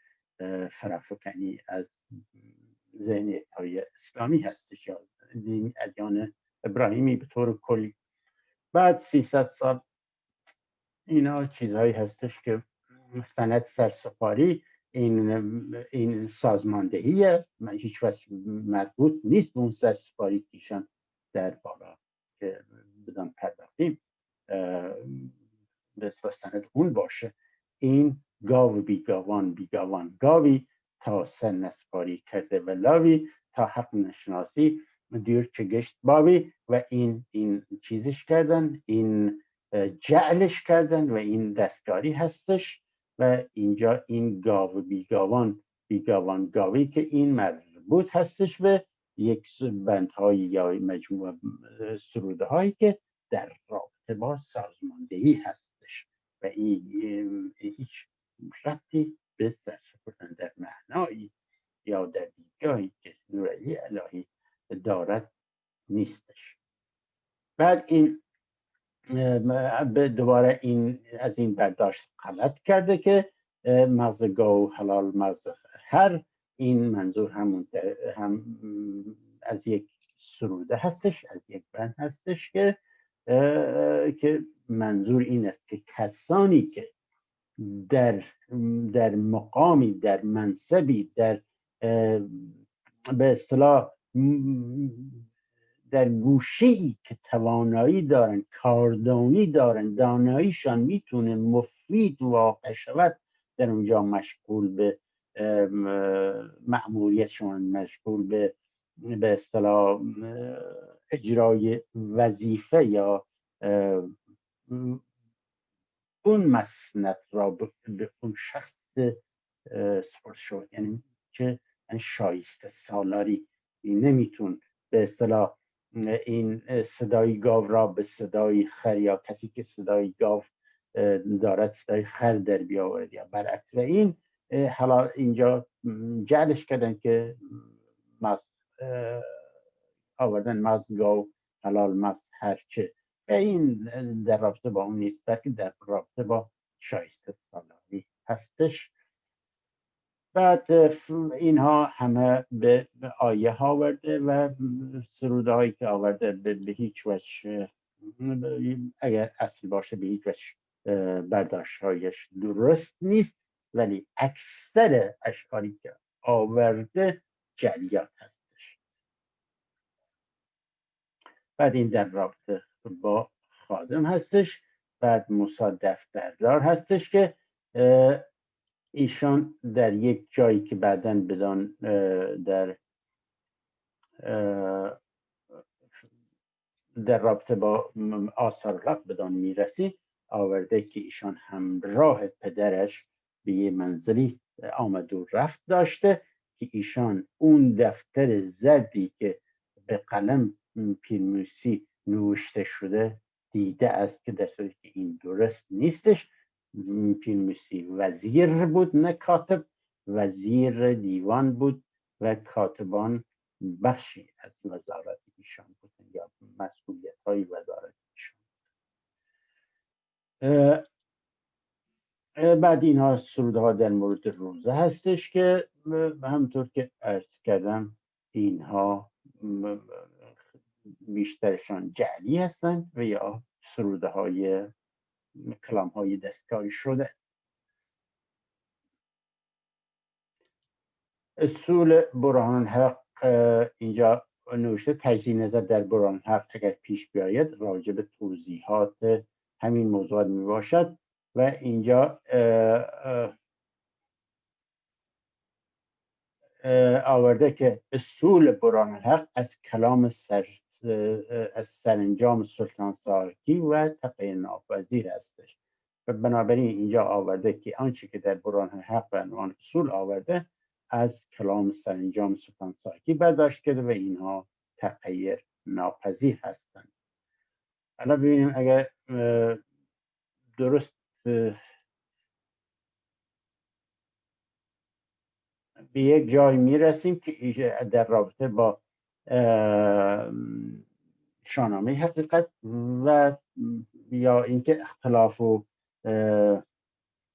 فرافکنی از ذهنیت های اسلامی هستش یا دین ادیان ابراهیمی به طور کلی. بعد 300 سال اینا چیزهایی هستش که سند سرسپاری این سازماندهیه، من هیچ وقت مربوط نیست به اون سرسپاری که ایشان در بالا که بدان پرداختیم به سند اون باشه. این گاو بیگاوان بیگاوان گاوی تا سر نسپاری کرده و لاوی تا حق نشناسی دیر چه گشت باوی و این چیزش کردن، این جعلش کردن و این دستکاری هستش و اینجا این گاو بیگاوان بیگاوان گاوی که این مربوط هستش به یک بندهایی یا مجموعه سروده هایی که در رابطه با سازماندهی هستش و این هیچ ربطی به سرسپردن در معنایی یا در دیدگاهی که نورعلی الهی دارد نیستش. بعد این دوباره از این برداشت غلط کرده که مغز گاو حلال مغز هر، این منظور هم از یک سروده هستش، از یک بند هستش که منظور این است که کسانی که در مقامی، در منصبی، در به اصطلاح در گوشه‌ای که توانایی دارن، کاردانی دارن، داناییشان میتونه مفید واقع شود، در اونجا مشغول به مأموریتشون، مشغول به اصطلاح اجرای وظیفه یا اون مسند را به اون شخص سپرده شد، یعنی که شایسته سالاری نمیتون به اصطلاح این صدای گاو را به صدای خر یا کسی که صدای گاو دارد صدای خر در بیاورد یا برعکس. و این حالا اینجا جعلش کردن که مغز آوردن مغز گاو حلال مغز هرچه، و این در رابطه با اون نیست، بلکه در رابطه با شایسته سالاری هستش. بعد اینها همه به آیه ها آورده و سروده هایی که آورده به هیچ وجه، اگر اصل باشه به هیچ وجه برداشت هایش درست نیست، ولی اکثر اشعاری که آورده جعلیات هستش. بعد این در رابطه با خادم هستش. بعد موسی دفتردار هستش که ایشان در یک جایی که بعداً بدان در رابطه با آثار حق بدان میرسی آورده که ایشان همراه پدرش به یه منزلی آمد و رفت داشته که ایشان اون دفتر زردی که به قلم پیرموسی نوشته شده دیده است، که در صورتی که این درست نیستش. پیرموسی وزیر بود نه کاتب، وزیر دیوان بود و کاتبان بخشی از وزارت ایشان بودن یا مسئولیت های وزارت ایشان. بعد اینها سروده ها در مورد روزه هستش که همونطور که عرض کردم اینها بیشترشان جعلی هستند و یا سروده های کلام های دستکاری شده. اصول برهان الحق اینجا نوشته تجدید نظر در برهان الحق اگر پیش بیاید راجع به توضیحات همین موضوعات می باشد و اینجا آورده که اصول برهان الحق از کلام از سرانجام سلطان ساکی و تقی ناپذیر هستش و بنابراین اینجا آورده که آنچه که در برهان حق و عنوان اصول آورده از کلام سرانجام سلطان ساکی برداشت کرده و اینها تغییر ناپذیر هستند. حالا ببینیم اگر درست به یک جای میرسیم که در رابطه با شاهنامه حقیقت و یا اینکه اختلاف و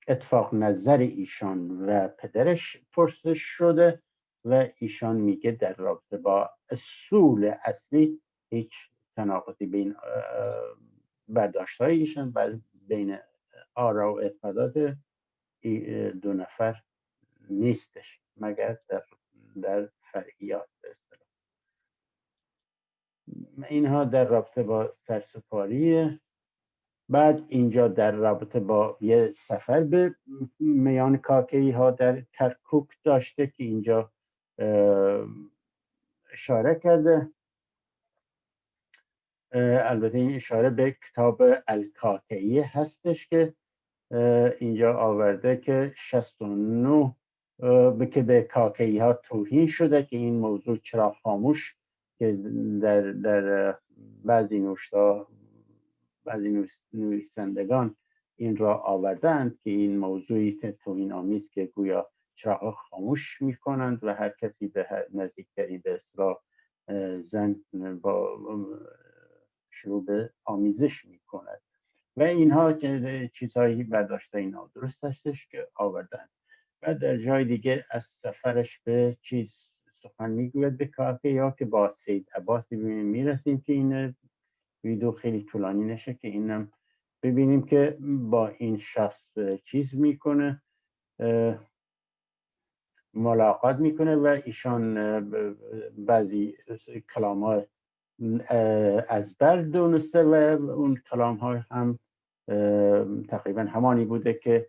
اتفاق نظر ایشان و پدرش پرسش شده و ایشان میگه در رابطه با اصول اصلی هیچ تناقضی بین برداشت‌های ایشان بین آرا و اعتقادات دو نفر نیستش مگر در فرعیات به اصطلاح. اینها در رابطه با سرسپاری. بعد اینجا در رابطه با یه سفر به میان کاکایی ها در کرکوک داشته که اینجا اشاره کرده. البته این اشاره به کتاب الکاکایی هستش که اینجا آورده که 69 که به کاکایی ها توهین شده که این موضوع چرا خاموش، که در بعضی نوشتا بعضی نویسندگان این را آوردند که این موضوعی توهین آمیز که گویا چراغ خاموش میکنند و هر کسی به نزدیکترین به اصطلاح زن با شروع به آمیزش میکند و اینها چیزهایی برداشته اینا درست هستش که آوردن. و در جای دیگه از سفرش به چیز سخن میگوید به کاکه یا که با سید عباسی میرسیم که این ویدیو خیلی طولانی نشه که اینم ببینیم که با این شخص چیز میکنه، ملاقات میکنه و ایشان بعضی کلام ها از بر دونسته و اون کلام ها هم تقریبا همانی بوده که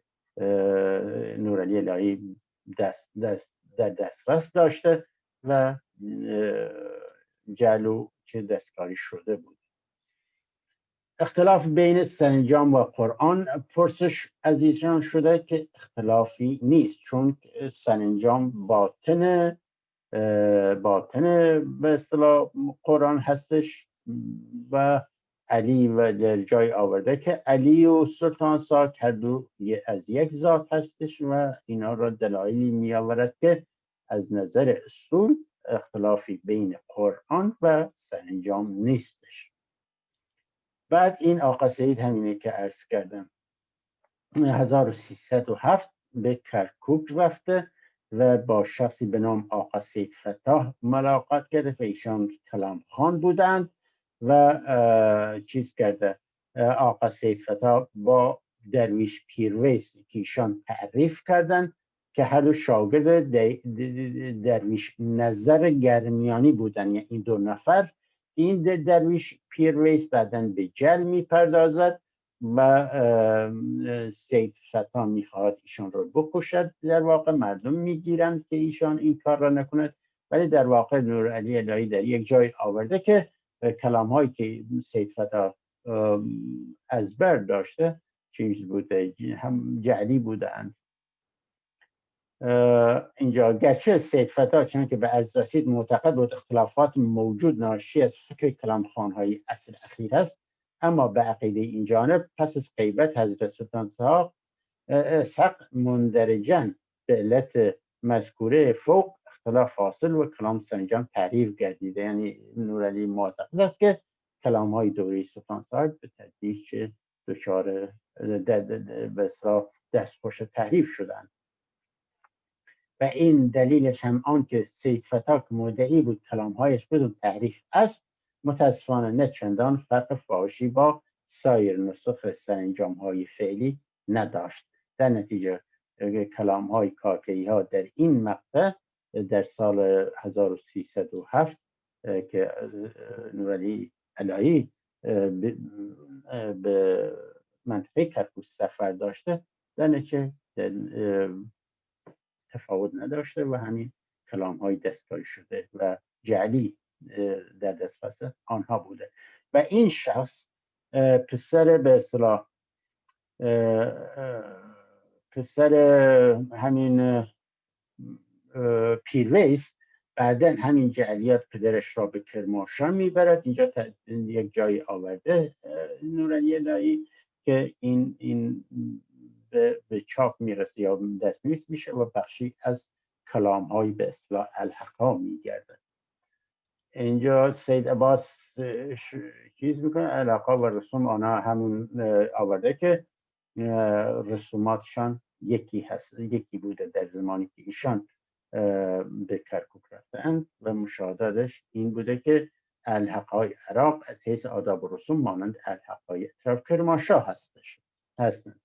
نورعلی الهی در دسترس داشته و جلو چه دستکاری شده بود. اختلاف بین سرانجام و قرآن پرسش از ایشان شده که اختلافی نیست، چون سرانجام باطن به اصطلاح قرآن هستش و علی و در جای آورده که علی و سلطان ساک هر دو از یک ذات هستش و اینا را دلایلی می آورد که از نظر اصول اختلافی بین قرآن و سرانجام نیستش. بعد این آقا سید همینه که عرض کردم 1307 به کرکوک رفته و با شخصی به نام آقا سید فتاح ملاقات کرده و ایشان کلام خان بودند و چیز کرده. آقا سید فتاح با درویش پیرویس که ایشان تعریف کردند که هر دو شاگرد درویش نظر گرمیانی بودن، یعنی این دو نفر. این درویش پیرویس بعداً به جل میپردازد و سید فتاح میخواهد ایشان رو بکشد. در واقع مردم میگیرند که ایشان این کار را نکند، ولی در واقع نورعلی الهی در یک جای آورده که کلام هایی که سید فتاح از بر داشته چیز بوده، هم جعلی بودند. اینجا گرچه سید فتاح چون که به عرض رسید معتقد بود اختلافات موجود ناشی از فکر کلام خانهای اصل اخیر است، اما به عقیده این جانب پس از غیبت حضرت سلطان اسحاق مندرجاً به علت مذکوره فوق اختلاف فاصل و کلام سرانجام تحریف گردیده. یعنی نورعلی معتقد است که کلام های دوره سلطان صاحب به تدریج دچار دستخوش تحریف شدند و این دلیلش هم آن که سید فتاح مدعی بود کلامهایش بدون تحریف است متاسفانه نه چندان فرق فاحشی با سایر نسخ سرانجام‌های فعلی نداشت. در نتیجه کلام‌های کاکایی ها در این مقطع در سال 1307 که نورعلی الهی به منطقه کرکوک سفر داشته در نتیجه تفاوت نداشته و همین کلام های دستکاری شده و جعلی در دسترس آنها بوده و این شخص پسر به اصطلاح پسر همین پیرویس بعدن همین جعلیات پدرش را به کرمانشاه میبرد. اینجا یک جایی آورده نورانی الهی که این به چاپ میرسه یا دستنویس میشه و بخشی از کلام های به اصطلاح الحقا میگرده. اینجا سید عباس چیز میکنه الحقا و رسوم آنها همون آورده که رسوماتشان یکی بوده در زمانی که ایشان به کرکوک رفتند و مشاهداتش این بوده که الحقای عراق از حیث آداب و رسوم مانند الحقای اطراف کرمانشاه هستند.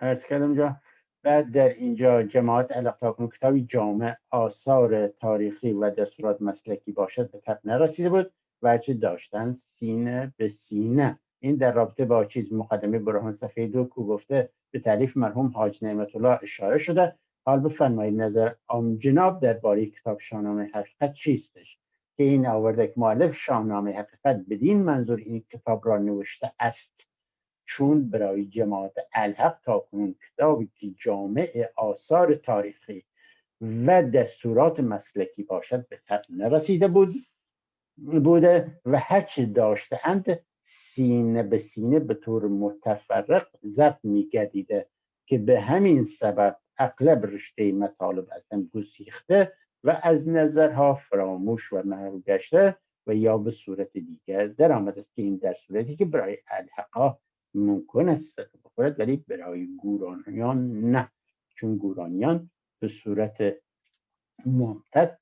عرض کردم اینجا بعد در اینجا جماعت علاقه کتابی جامع آثار تاریخی و دستورات مسلکی باشد به تب نرسیده بود و چه داشتن سینه به سینه. این در رابطه با چیز مقدمه برهان صفحه 2 کو گفته به تالیف مرحوم حاج نعمت الله اشاره شده. حال بفرمایید نظر عام جناب درباره کتاب شاهنامه حقیقت چیستش که این آورده که مؤلف شاهنامه حقیقت بدین منظور این کتاب را نوشته است چون برای جماعت الحق تاکنون کتابی که جامع آثار تاریخی و دستورات مسلکی باشد به تب نرسیده بوده و هرچه داشته اند سینه به سینه به طور متفرق ضبط می‌گردیده که به همین سبب اغلب رشته مطالب از هم گسیخته و از نظرها فراموش و محو گشته و یا به صورت دیگر در آمده است که این در صورتی که برای الحقا ممکن است بخورد ولی برای گورانیان نه، چون گورانیان به صورت ممتد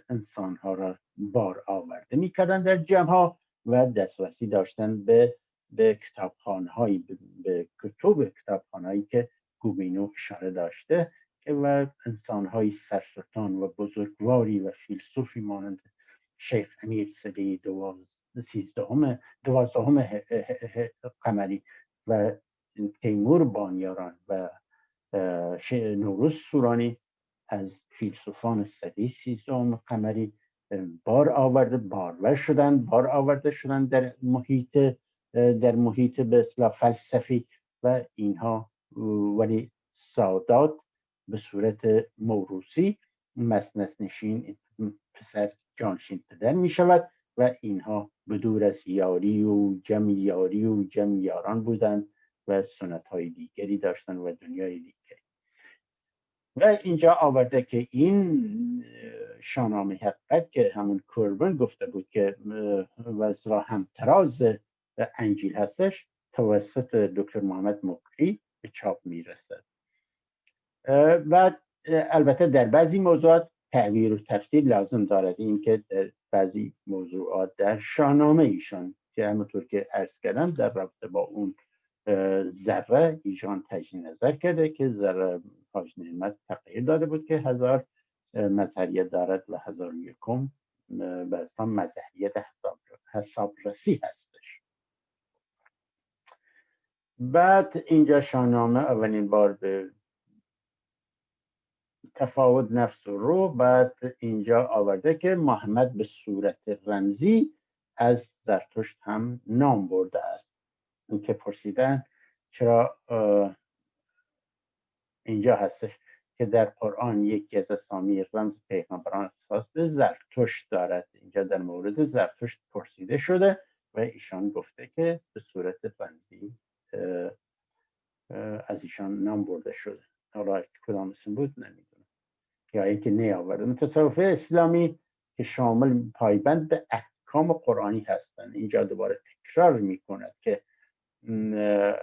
انسانها را بار آورده میکردن در جمعها و دسترسی داشتن به کتابخانه‌هایی به کتب کتابخانه‌هایی که گوبینو اشاره داشته و انسان‌های سرسلطان و بزرگواری و فیلسوفی مانند شیخ امیر سده دوازدهم قمری و تیمور بانیاران و نوروز سورانی از فیلسوفان سده 13 قمری بار آورده شدن در محیط به اصطلاح فلسفی و اینها ولی سادات به صورت موروثی مسنس نشین پسر جانشین پدر می شود و اینها بدور از یاری و جمع یاران بودند و سنت های دیگری داشتن و دنیای دیگری. و اینجا آورده که این شاهنامه حقیقت که همون کوربن گفته بود که وزرا همتراز انجیل هستش توسط دکتر محمد مکری به چاپ میرسد و البته در بعضی موضوعات تغییر و تفصیل لازم دارد. این که در بعضی موضوعات در شاهنامه ایشان که همونطور که عرض کردم در رابطه با اون ذره ایشان تجدید نظر کرده که ذره حاج نعمت تغییر داده بود که 1000 مظهریت دارد و 1001 به اسم مظهریت حسابرسی هستش. بعد اینجا شاهنامه اولین بار به تفاوت نفس و رو بعد اینجا آورده که محمد به صورت رمزی از زرتشت هم نام برده است. این که پرسیدن چرا اینجا هستش که در قرآن یکی از اسامی رمز پیغمبران اختصاص به زرتشت دارد. اینجا در مورد زرتشت پرسیده شده و ایشان گفته که به صورت رمزی از ایشان نام برده شده. حالا کدام اسم بود نمیدونم یا اینکه نیاورده. تصوف اسلامی که شامل پایبند به احکام قرآنی هستند. اینجا دوباره تکرار میکند که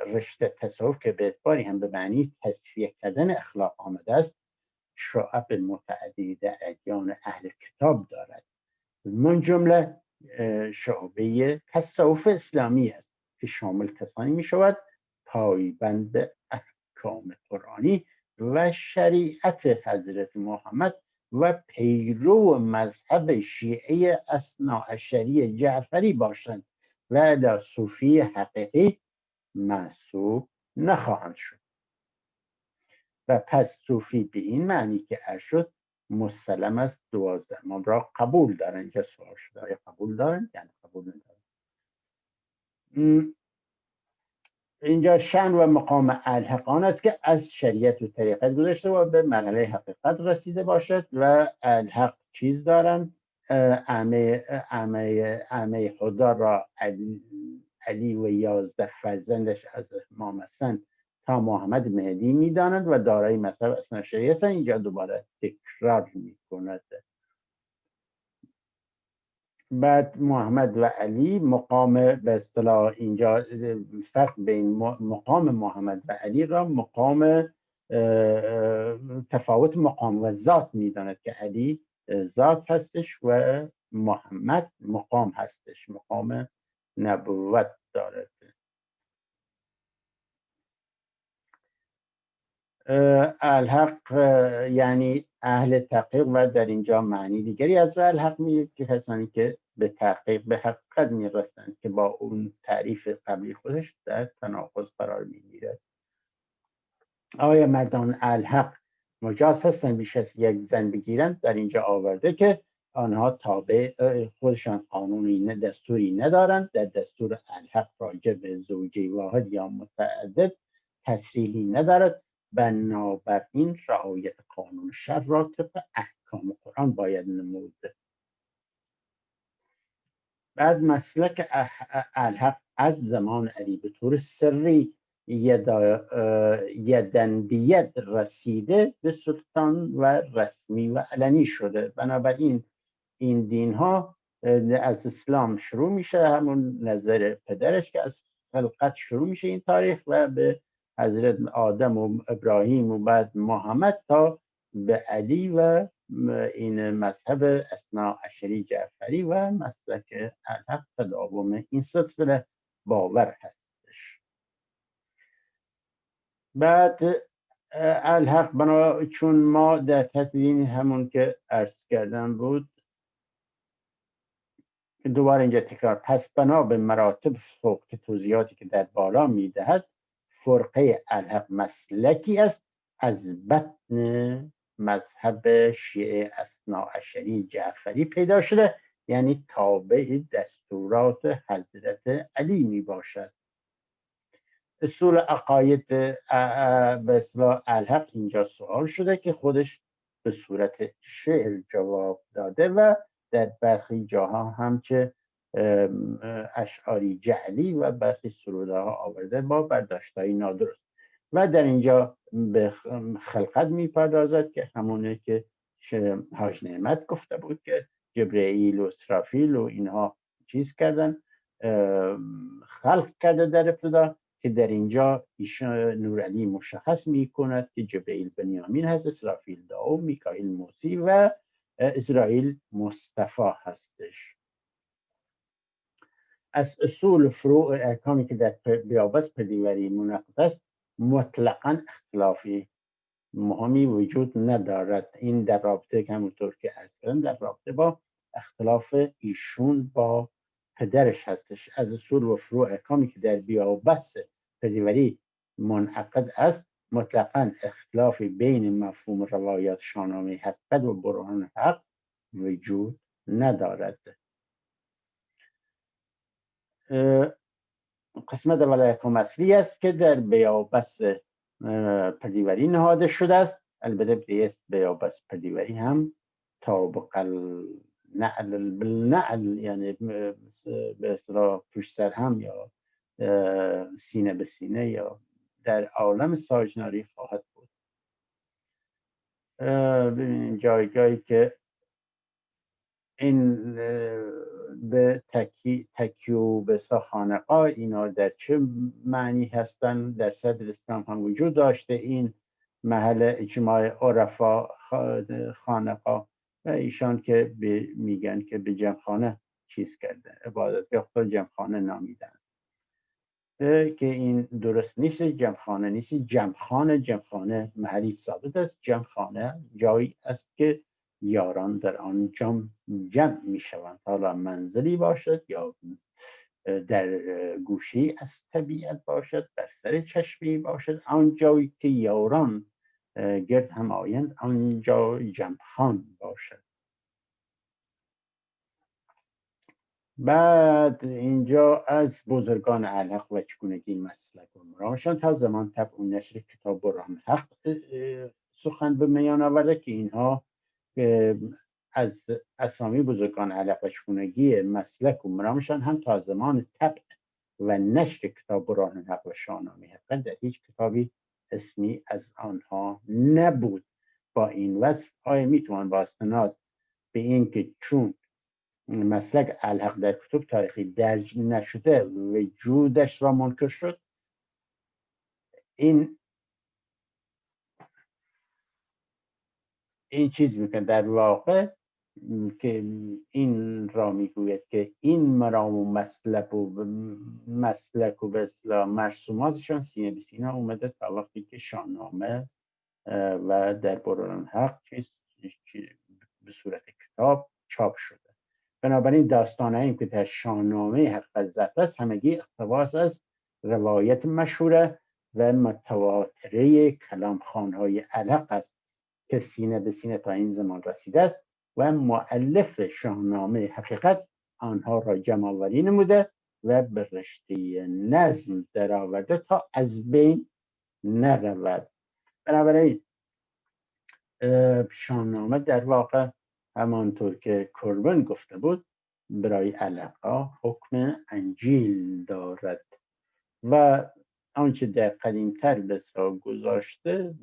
رشته تصوف که به اعتباری هم به معنی تصفیه کردن اخلاق آمده است شعب متعدد ادیان اهل کتاب دارد. من جمله شعبه تصوف اسلامی است که شامل کسانی می شود پایبند به احکام قرآنی و شریعت حضرت محمد و پیرو مذهب شیعه اثناعشری جعفری باشند و در صوفی حقیقی محسوب نخواهند شد. و پس صوفی به این معنی که ارشد مسلم است 12 امام را قبول دارن. که سوال شده آیا قبول دارن؟ یعنی قبول ندارن. اینجا شأن و مقام الحق است که از شریعت و طریقت گذشته و به مرحله حقیقت رسیده باشد. و الحق چیز دارن؟ اعمه خدا را علی و 11 فرزندش از امام حسن تا محمد مهدی میدانند و دارای مذهب اثناعشری هستند. اینجا دوباره تکرار میکند. بعد محمد و علی مقام، به اصطلاح اینجا فرق بین مقام محمد و علی را مقام تفاوت مقام و ذات میداند که علی ذات هستش و محمد مقام هستش، مقام نبوت دارد. الحق یعنی اهل تحقیق و در اینجا معنی دیگری از الحق میگه که کسانی که به تحقیق به حقیقت میرسند که با اون تعریف قبلی خودش در تناقض قرار میگیره. آیا مردان الحق مجاز هستند بیش از یک زن بگیرند؟ در اینجا آورده که آنها تابع خودشان قانونی دستوری ندارند. در دستور الحق راجع به زوجه واحد یا متعدد تصریحی ندارد. بنابراین رعایت قانون شرع را طبق احکام قرآن باید نمود. بعد مسلک الحق از زمان علی به طور سری یدن بید رسیده به سلطان و رسمی و علنی شده. بنابراین این دین ها از اسلام شروع میشه، همون نظر پدرش که از خلقت شروع میشه این تاریخ و به حضرت آدم و ابراهیم و بعد محمد تا به علی و این مذهب اثناعشری جعفری و مسلک الحق تداوم این سلسله باور هستش. بعد الحق چون ما در تدوین همون که عرض کردم بود، دوباره اینجا تکرار، پس بنا به مراتب فوق که توضیحاتی که در بالا میدهد، فرقه الحق مسلکی است از بطن مذهب شیعه اثناعشری جعفری پیدا شده، یعنی تابع دستورات حضرت علی می باشد. اصول عقاید به اصطلاح الحق اینجا سوال شده که خودش به صورت شعر جواب داده و در برخی جاها همچه اشعاری جعلی و برخی سرودها آورده با برداشتهای نادرست. و در اینجا به خلقت میپردازد که همونه که حاج نعمت گفته بود که جبرئیل و اسرافیل و اینها چیز کردن، خلق کرده در ابتدا، که در اینجا ایشان نورعلی مشخص میکند که جبرئیل بنیامین هست، اسرافیل داوود، میکائیل موسی و اسرائیل مصطفی هستش. از اصول فروع احکامی که در بیابس پدیوری منعقد است مطلقاً اختلافی مهمی وجود ندارد. این در رابطه که همونطور که عرض کردم در رابطه با اختلاف ایشون با پدرش هستش. از اصول و فروع احکامی که در بیابس پدیوری منعقد است مطلقاً اختلافی بین مفهوم روایات شاهنامه حقیقت و برهان حق وجود ندارد. قسمت اول احکام اصلی است که در بیابس پدیوری نهاده شده است. البته به بیابس پدیوری هم طابق نعل بالنعل، یعنی به اصطلاح پشت سر هم یا سینه به سینه یا در عالم ساجناری خواهد بود. ببینید جایی که این به تکیو به خانقاه اینا در چه معنی هستن در صدر اسلام هم وجود داشته. این محل اجماع عرفا خانقاه و ایشان که میگن که به جمخانه چیز کرده، عبادت خود جمخانه نامیدن که این درست نیست. جمخانه نیست، جمخانه محلی ثابت است. جمخانه جایی است که یاران در آن جمع می شوند، حالا منزلی باشد یا در گوشی از طبیعت باشد، بر سر چشمی باشد، آن جایی که یاران گرد هم آیند آنجا جمخان باشد. بعد اینجا از بزرگان الحق و چگونگی مسلک و مرامشان تا زمان طبع و نشر کتاب برهان حق سخن به میان آورده که اینها از اسامی بزرگان الحق و چگونگی مسلک و مرامشان هم تا زمان طبع و نشر کتاب برهان حق و شاهنامه حق در هیچ کتابی اسمی از آنها نبود. با این وصف آیا میتوان با استناد به این که چون مسلک الحق در کتب تاریخی درج نشده وجودش را منکر شد؟ این چیز میکنه در واقع که این را میگوید که این مرام و مسلک و به اصطلاح مرسوماتشان سینه به سینه اومده تا وقتی که شاهنامه و در برهان حق به صورت کتاب چاپ شده. بنابراین داستانهایی که در شاهنامه حق الضبط است همگی اقتباس از روایت مشهوره و متواتره کلامخوان‌های الحق است که سینه به سینه تا این زمان رسیده است و مؤلف شاهنامه حقیقت آنها را جمع آوری نموده و به رشته نظم درآورده تا از بین نرود. بنابراین شاهنامه در واقع همانطور که کوربن گفته بود برای الحق‌ها حکم انجیل دارد و آنچه در قدیمتر بسیار گذاشته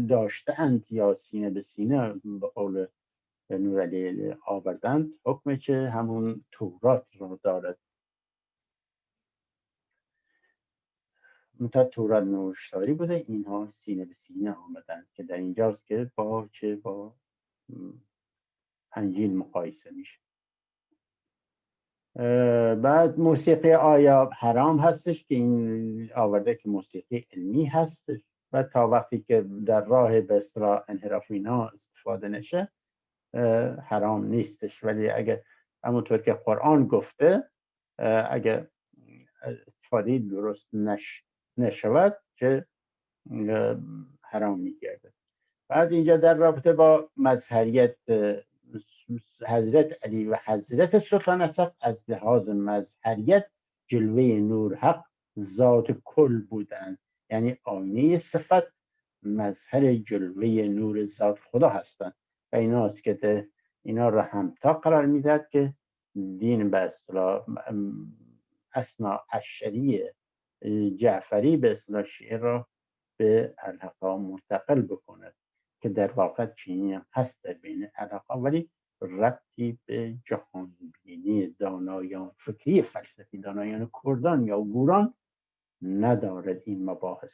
داشته اند یا سینه به سینه به قول نورعلی آوردند حکم چه همون تورات رو دارد. منتها تورات نوشتاری بوده، اینها سینه به سینه آمدند که در اینجاست که با انجیل مقایسه میشه. بعد موسیقی آیا حرام هستش؟ که این آورده که موسیقی علمی هستش و تا وقتی که در راه به اصطلاح انحراف اینها استفاده نشه حرام نیستش. ولی اگه همونطور که قرآن گفته اگه استفاده درست نشود که حرام میگرده. بعد اینجا در رابطه با مظهریت حضرت علی و حضرت سلطان اسد از لحاظ مظهریت جلوه نور حق ذات کل بودند، یعنی آینه صفت مظهر جلوه نور ذات خدا هستند و ایناست که اینا را همتا قرار میداد که دین به اصطلاح اثنا عشری جعفری به اصطلاح شیعه را به الحقا منتقل بکند که در واقع چنین هم هست در بین الحقا، ولی ربطی به جهانبینی دانایان فکری فلسفی دانایان کردان یا گوران ندارد این مباحث.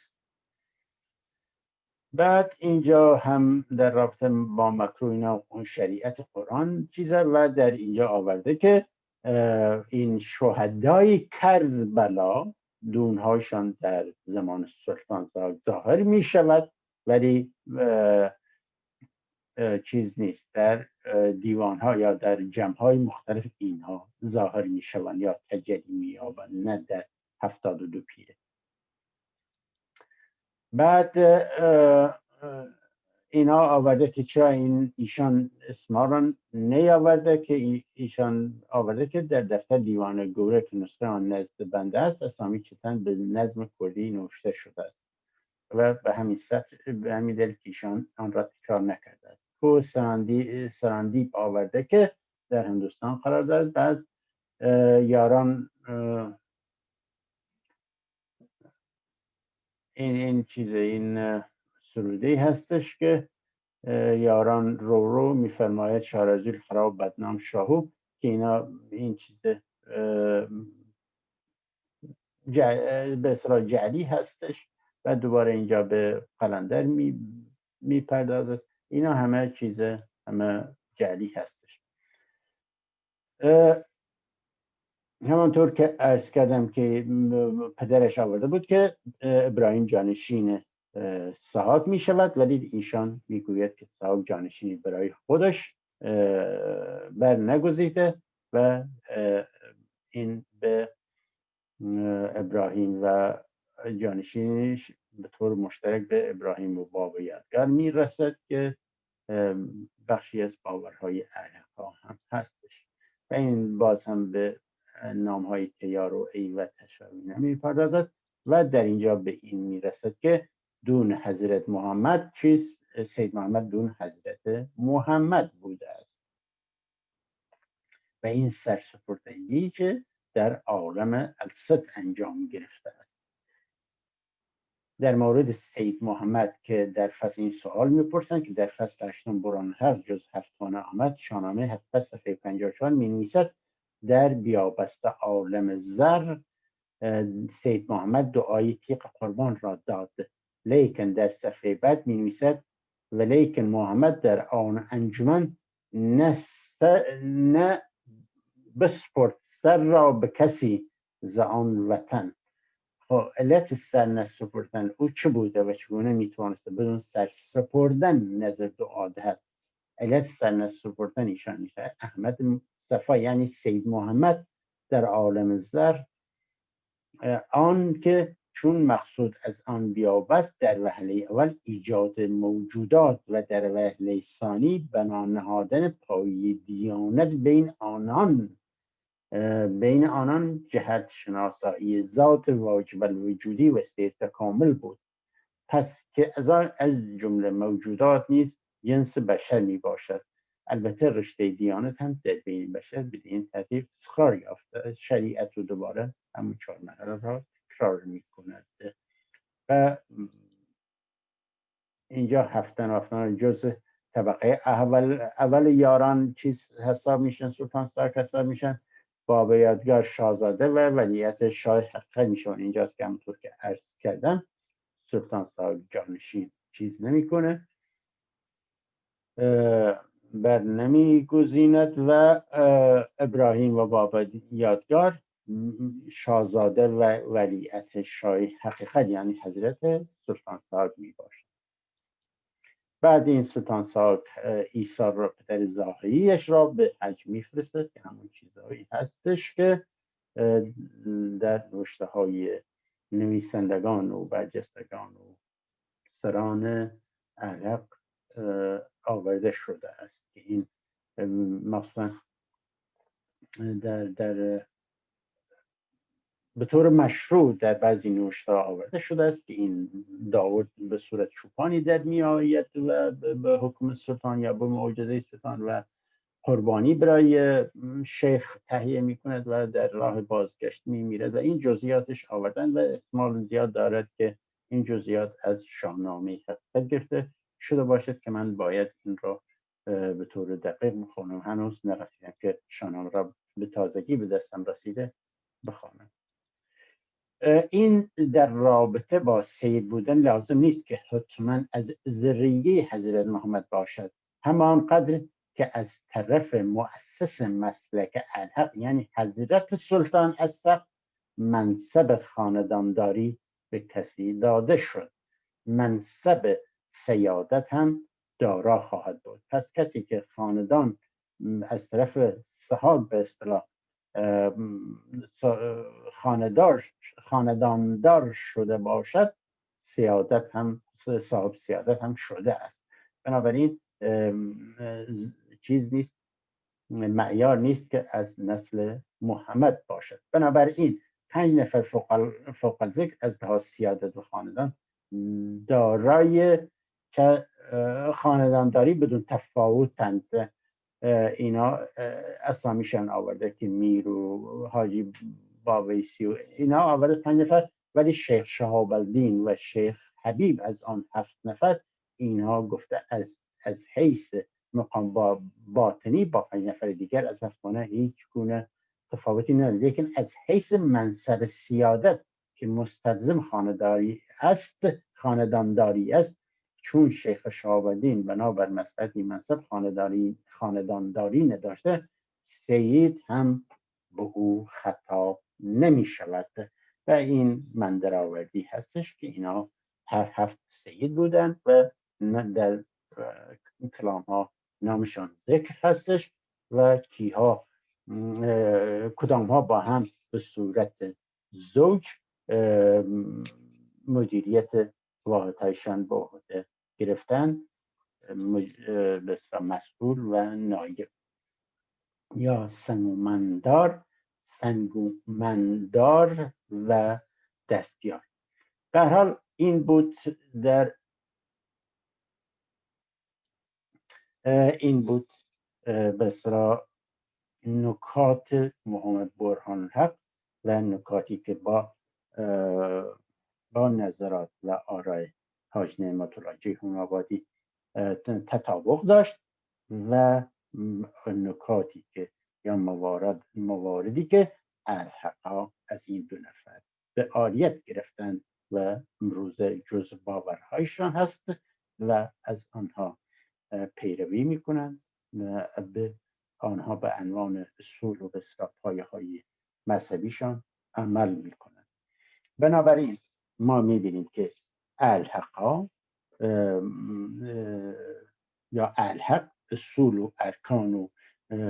بعد اینجا هم در رابطه با مکروه و شریعت قرآن چیزه و در اینجا آورده که این شهدای کربلا دونهاشان در زمان سلطان ظاهر می شود ولی چیز نیست، در دیوانها یا در جمعهای مختلف اینها ظاهر می شوند یا تجلی می یابند، نه در 72 پیره. بعد اینا آورده که چرا ایشان اسما را نیاورده که ایشان آورده که در دفتر دیوان گوره که نسخه آن نزد بنده است اسامی چتن به نظم کردی نوشته شده است و به همین دلیل که ایشان آن را تکرار نکرده است. کو سراندیپ آورده که در هندوستان قرار دارد. بعد یاران این سروده هستش که یاران رو میفرماید شارزول خراب بدنام شاهو که اینا این چیز به اصطلاح جعلی هستش و دوباره اینجا به قلندر میپردازد. اینا همه همه جعلی هستش. همانطور که عرض کردم که پدرش آورده بود که ابراهیم جانشین سحاق می شود ولی ایشان میگوید که سحاق جانشینی برای خودش بر نگذیده و این به ابراهیم و جانشینش به طور مشترک به ابراهیم و باب یادگار میرسد که بخشی از باورهای اعراب‌ها هم هستش و این باز هم به نامهای تیار و ای و تشابه نمیپردازد و در اینجا به این میرسد که دون حضرت محمد سید محمد دون حضرت محمد بوده است و این سرسپردگی که در عالم الست انجام گرفته است. در مورد سید محمد که در فصل این سوال میپرسند که در فصل 8 بران هر جز هفتانه آمد شاهنامه 7 صفحه 54 می نویسد در بیابسته عالم زر سید محمد دعای تیغ قربان را داد، لیکن در صفحه بعد می نویسد و لیکن محمد در آن انجمن نه بسپرد سر را به کسی ز آن وطن. خب علت سر نسپردن او چه بوده و چگونه میتوانسته بدون سر سپردن نظر دعا دهد؟ علت سر نسپردن ایشان میشه احمد مصطفی یعنی سید محمد در عالم زر آن که چون مقصود از آن بیابست در وهله اول ایجاد موجودات و در وهله ثانی بنا نهادن پایه دیانت بین آنان جهت شناسایی ذات واجب الوجودی و سیر کامل بود. پس که از جمله موجودات نیز جنس بشر می باشد. البته رشته دیانت هم در بین بشر به این ترتیب اسخار یافته. شریعت رو دوباره همون 4 مرحله را تکرار می کند و اینجا هفتن جز طبقه اول یاران چیز حساب میشن، سلطان ساک حساب میشن، باب یادگار شاهزاده و ولیعت شاه حقیقت میشون. اینجاست که همونطور که عرض کردم سلطان ساک جانشین چیز نمیکنه، بر نمیگزیند و ابراهیم و باب یادگار شاهزاده و ولیعت شاه حقیقت یعنی حضرت سلطان ساک میباشد. بعد این سلطان ساک عیسی را پدر ظاهریش را به حج میفرستد که همون چیزهایی هستش که در نوشته های نویسندگان و برجستگان و سران عرب آورده شده است که این مثلا در به طور مشروع در بعضی نوشته آورده شده است که این داود به صورت چوپانی در می آید و به حکم سلطان یا به معجزه سلطان و قربانی برای شیخ تهیه می کند و در راه بازگشت می میرد و این جزئیاتش آوردن و احتمال زیاد دارد که این جزئیات از شاهنامه حقیقت گرفته شده باشد که من باید این را به طور دقیق بخونم. هنوز نرسیدم که شاهنامه را به تازگی به دستم رسیده بخوانم. این در رابطه با سید بودن لازم نیست که حتما از ذریه حضرت محمد باشد، همان قدر که از طرف مؤسس مسلک الحق یعنی حضرت سلطان السق منصب خاندانداری به کسی داده شد، منصب سیادت هم دارا خواهد بود. پس کسی که خاندان از طرف صحاب به اصطلاح خانداندار شده باشد سیادت هم صاحب سیادت هم شده است. بنابراین چیز نیست، معیار نیست که از نسل محمد باشد. بنابراین 5 نفر فوق الذکر از لحاظ سیادت و خاندان دارای که خاندانداری بدون تفاوتند. اینا اسامیشان آورده که میر و حاجی باویسی و اینا آورده 5 نفر، ولی شیخ شهاب الدین و شیخ حبیب از آن 7 نفر اینها گفته از حیث مقام باطنی با 5 نفر دیگر از افغانه هیچ گونه تفاوتی نداره، لیکن از حیث منصب سیادت که مستلزم خاندانداری است، چون شیخ شهاب الدین بنابر مسئله منصب خاندانداری نداشته، سید هم به او خطاب نمی شود و این من درآوردی هستش که اینا هر 7 سید بودن و در کلام ها نامشان ذکر هستش و کیها کدام ها با هم به صورت زوج مدیریت واحدهایشان به عهده گرفتن، بسیار مسئول و نایب یا سنگومندار و دستیار. در حال این بود بسیار نکات محمد برهان‌الحق و نکاتی که با نظرات و آرای حاج نعمت الله جیحون آبادی تطابق داشت و نکاتی که یا مواردی که الحقا از این دو نفر به عالیت گرفتن و امروز جز باورهایشان هست و از آنها پیروی میکنند و به آنها به عنوان اصول و بسیار پایه‌های مذهبیشان عمل میکنند. بنابراین ما میبینیم که الحقا یا الحق اصول و ارکان و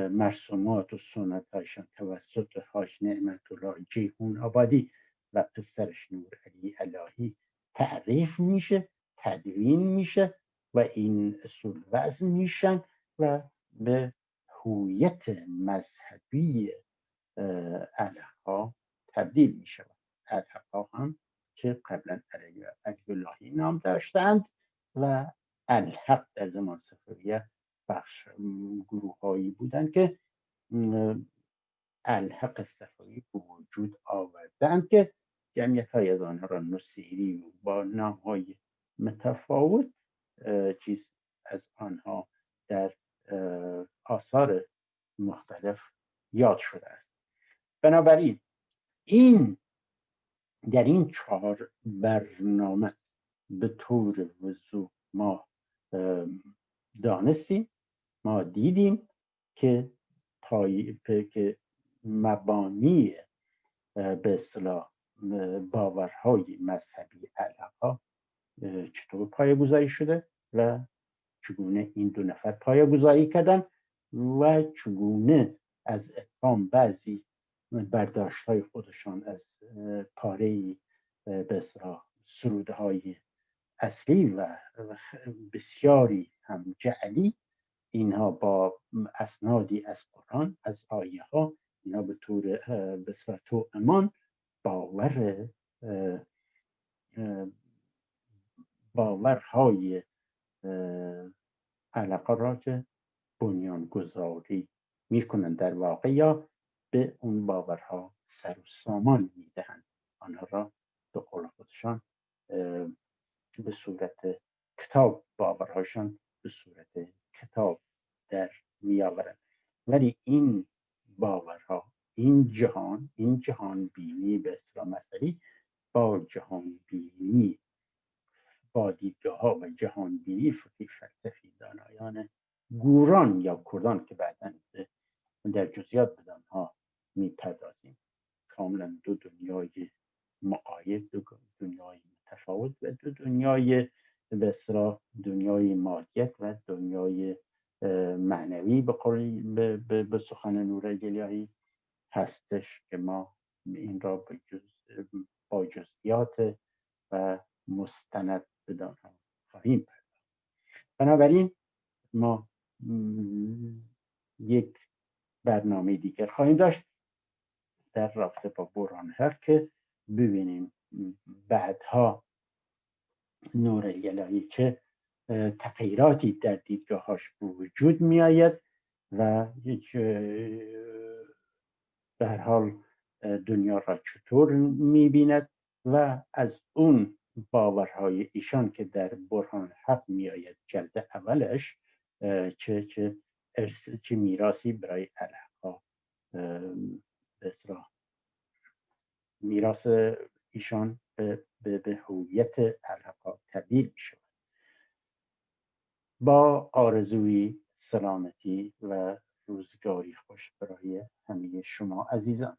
مرسومات و سنت‌هایشان توسط حاج نعمت الله جیحون آبادی و پسرش نور علی الهی تعریف میشه، تدوین میشه و این اصول وضع میشن و به هویت مذهبی الحقا تبدیل میشه. الحقا هم که قبلا علی الهی نام داشتند و الحق در زمان صفویه بخش گروه هایی بودند که الحق صفوی به وجود آوردند که جمعیت های از آنها را نصیری با نام های متفاوت چیز از آنها در آثار مختلف یاد شده است. بنابراین در این 4 برنامه به طور وضوح ما دانستیم، ما دیدیم که مبانی به اصطلاح باورهای مذهبی الحقا چطور پایه‌گذاری شده و چگونه این دو نفر پایه‌گذاری کردن و چگونه از اتهام بعضی برداشت‌های خودشان از پاره‌ای به اصطلاح سرودهای اصلی و بسیاری هم جعلی، اینها با اسنادی از قرآن، از آیه ها، اینها به طور بسیار توأمان باورهای علاقه را که بنیانگذاری میکنند در واقع یا به اون باورها سر و سامان میدهند، آنها را به قول خودشان به صورت کتاب، باورهاشان به صورت کتاب در میآورند. ولی این باورها، این جهان بینی به اصطلاح مثلی با جهان بینی، با دیدگاه ها و جهان بینی فقهی فلسفی دانایان گوران یا کردان که بعدا در جزئیات به آنها میپردازیم، کاملا دو دنیای مقاید، دو دنیای متفاوت و دو دنیای به اصطلاح دنیای مادیت و دنیای معنوی به سخن نور الهی هستش که ما این را با جزئیات و مستند بدان خواهیم پرداخت. بنابراین ما یک برنامه دیگر خواهیم داشت در رابطه با برهان‌الحق که ببینیم بعدها نور الهی چه تغییراتی در دیدگاهاش به وجود می آید و به هر حال دنیا را چطور می بیند و از اون باورهای ایشان که در برهان‌الحق می آید جلد اولش چه میراثی برای الحقا بسرا میراث ایشان به هویت الحقا تبدیل می شود. با آرزوی سلامتی و روزگاری خوش برای همه شما عزیزان.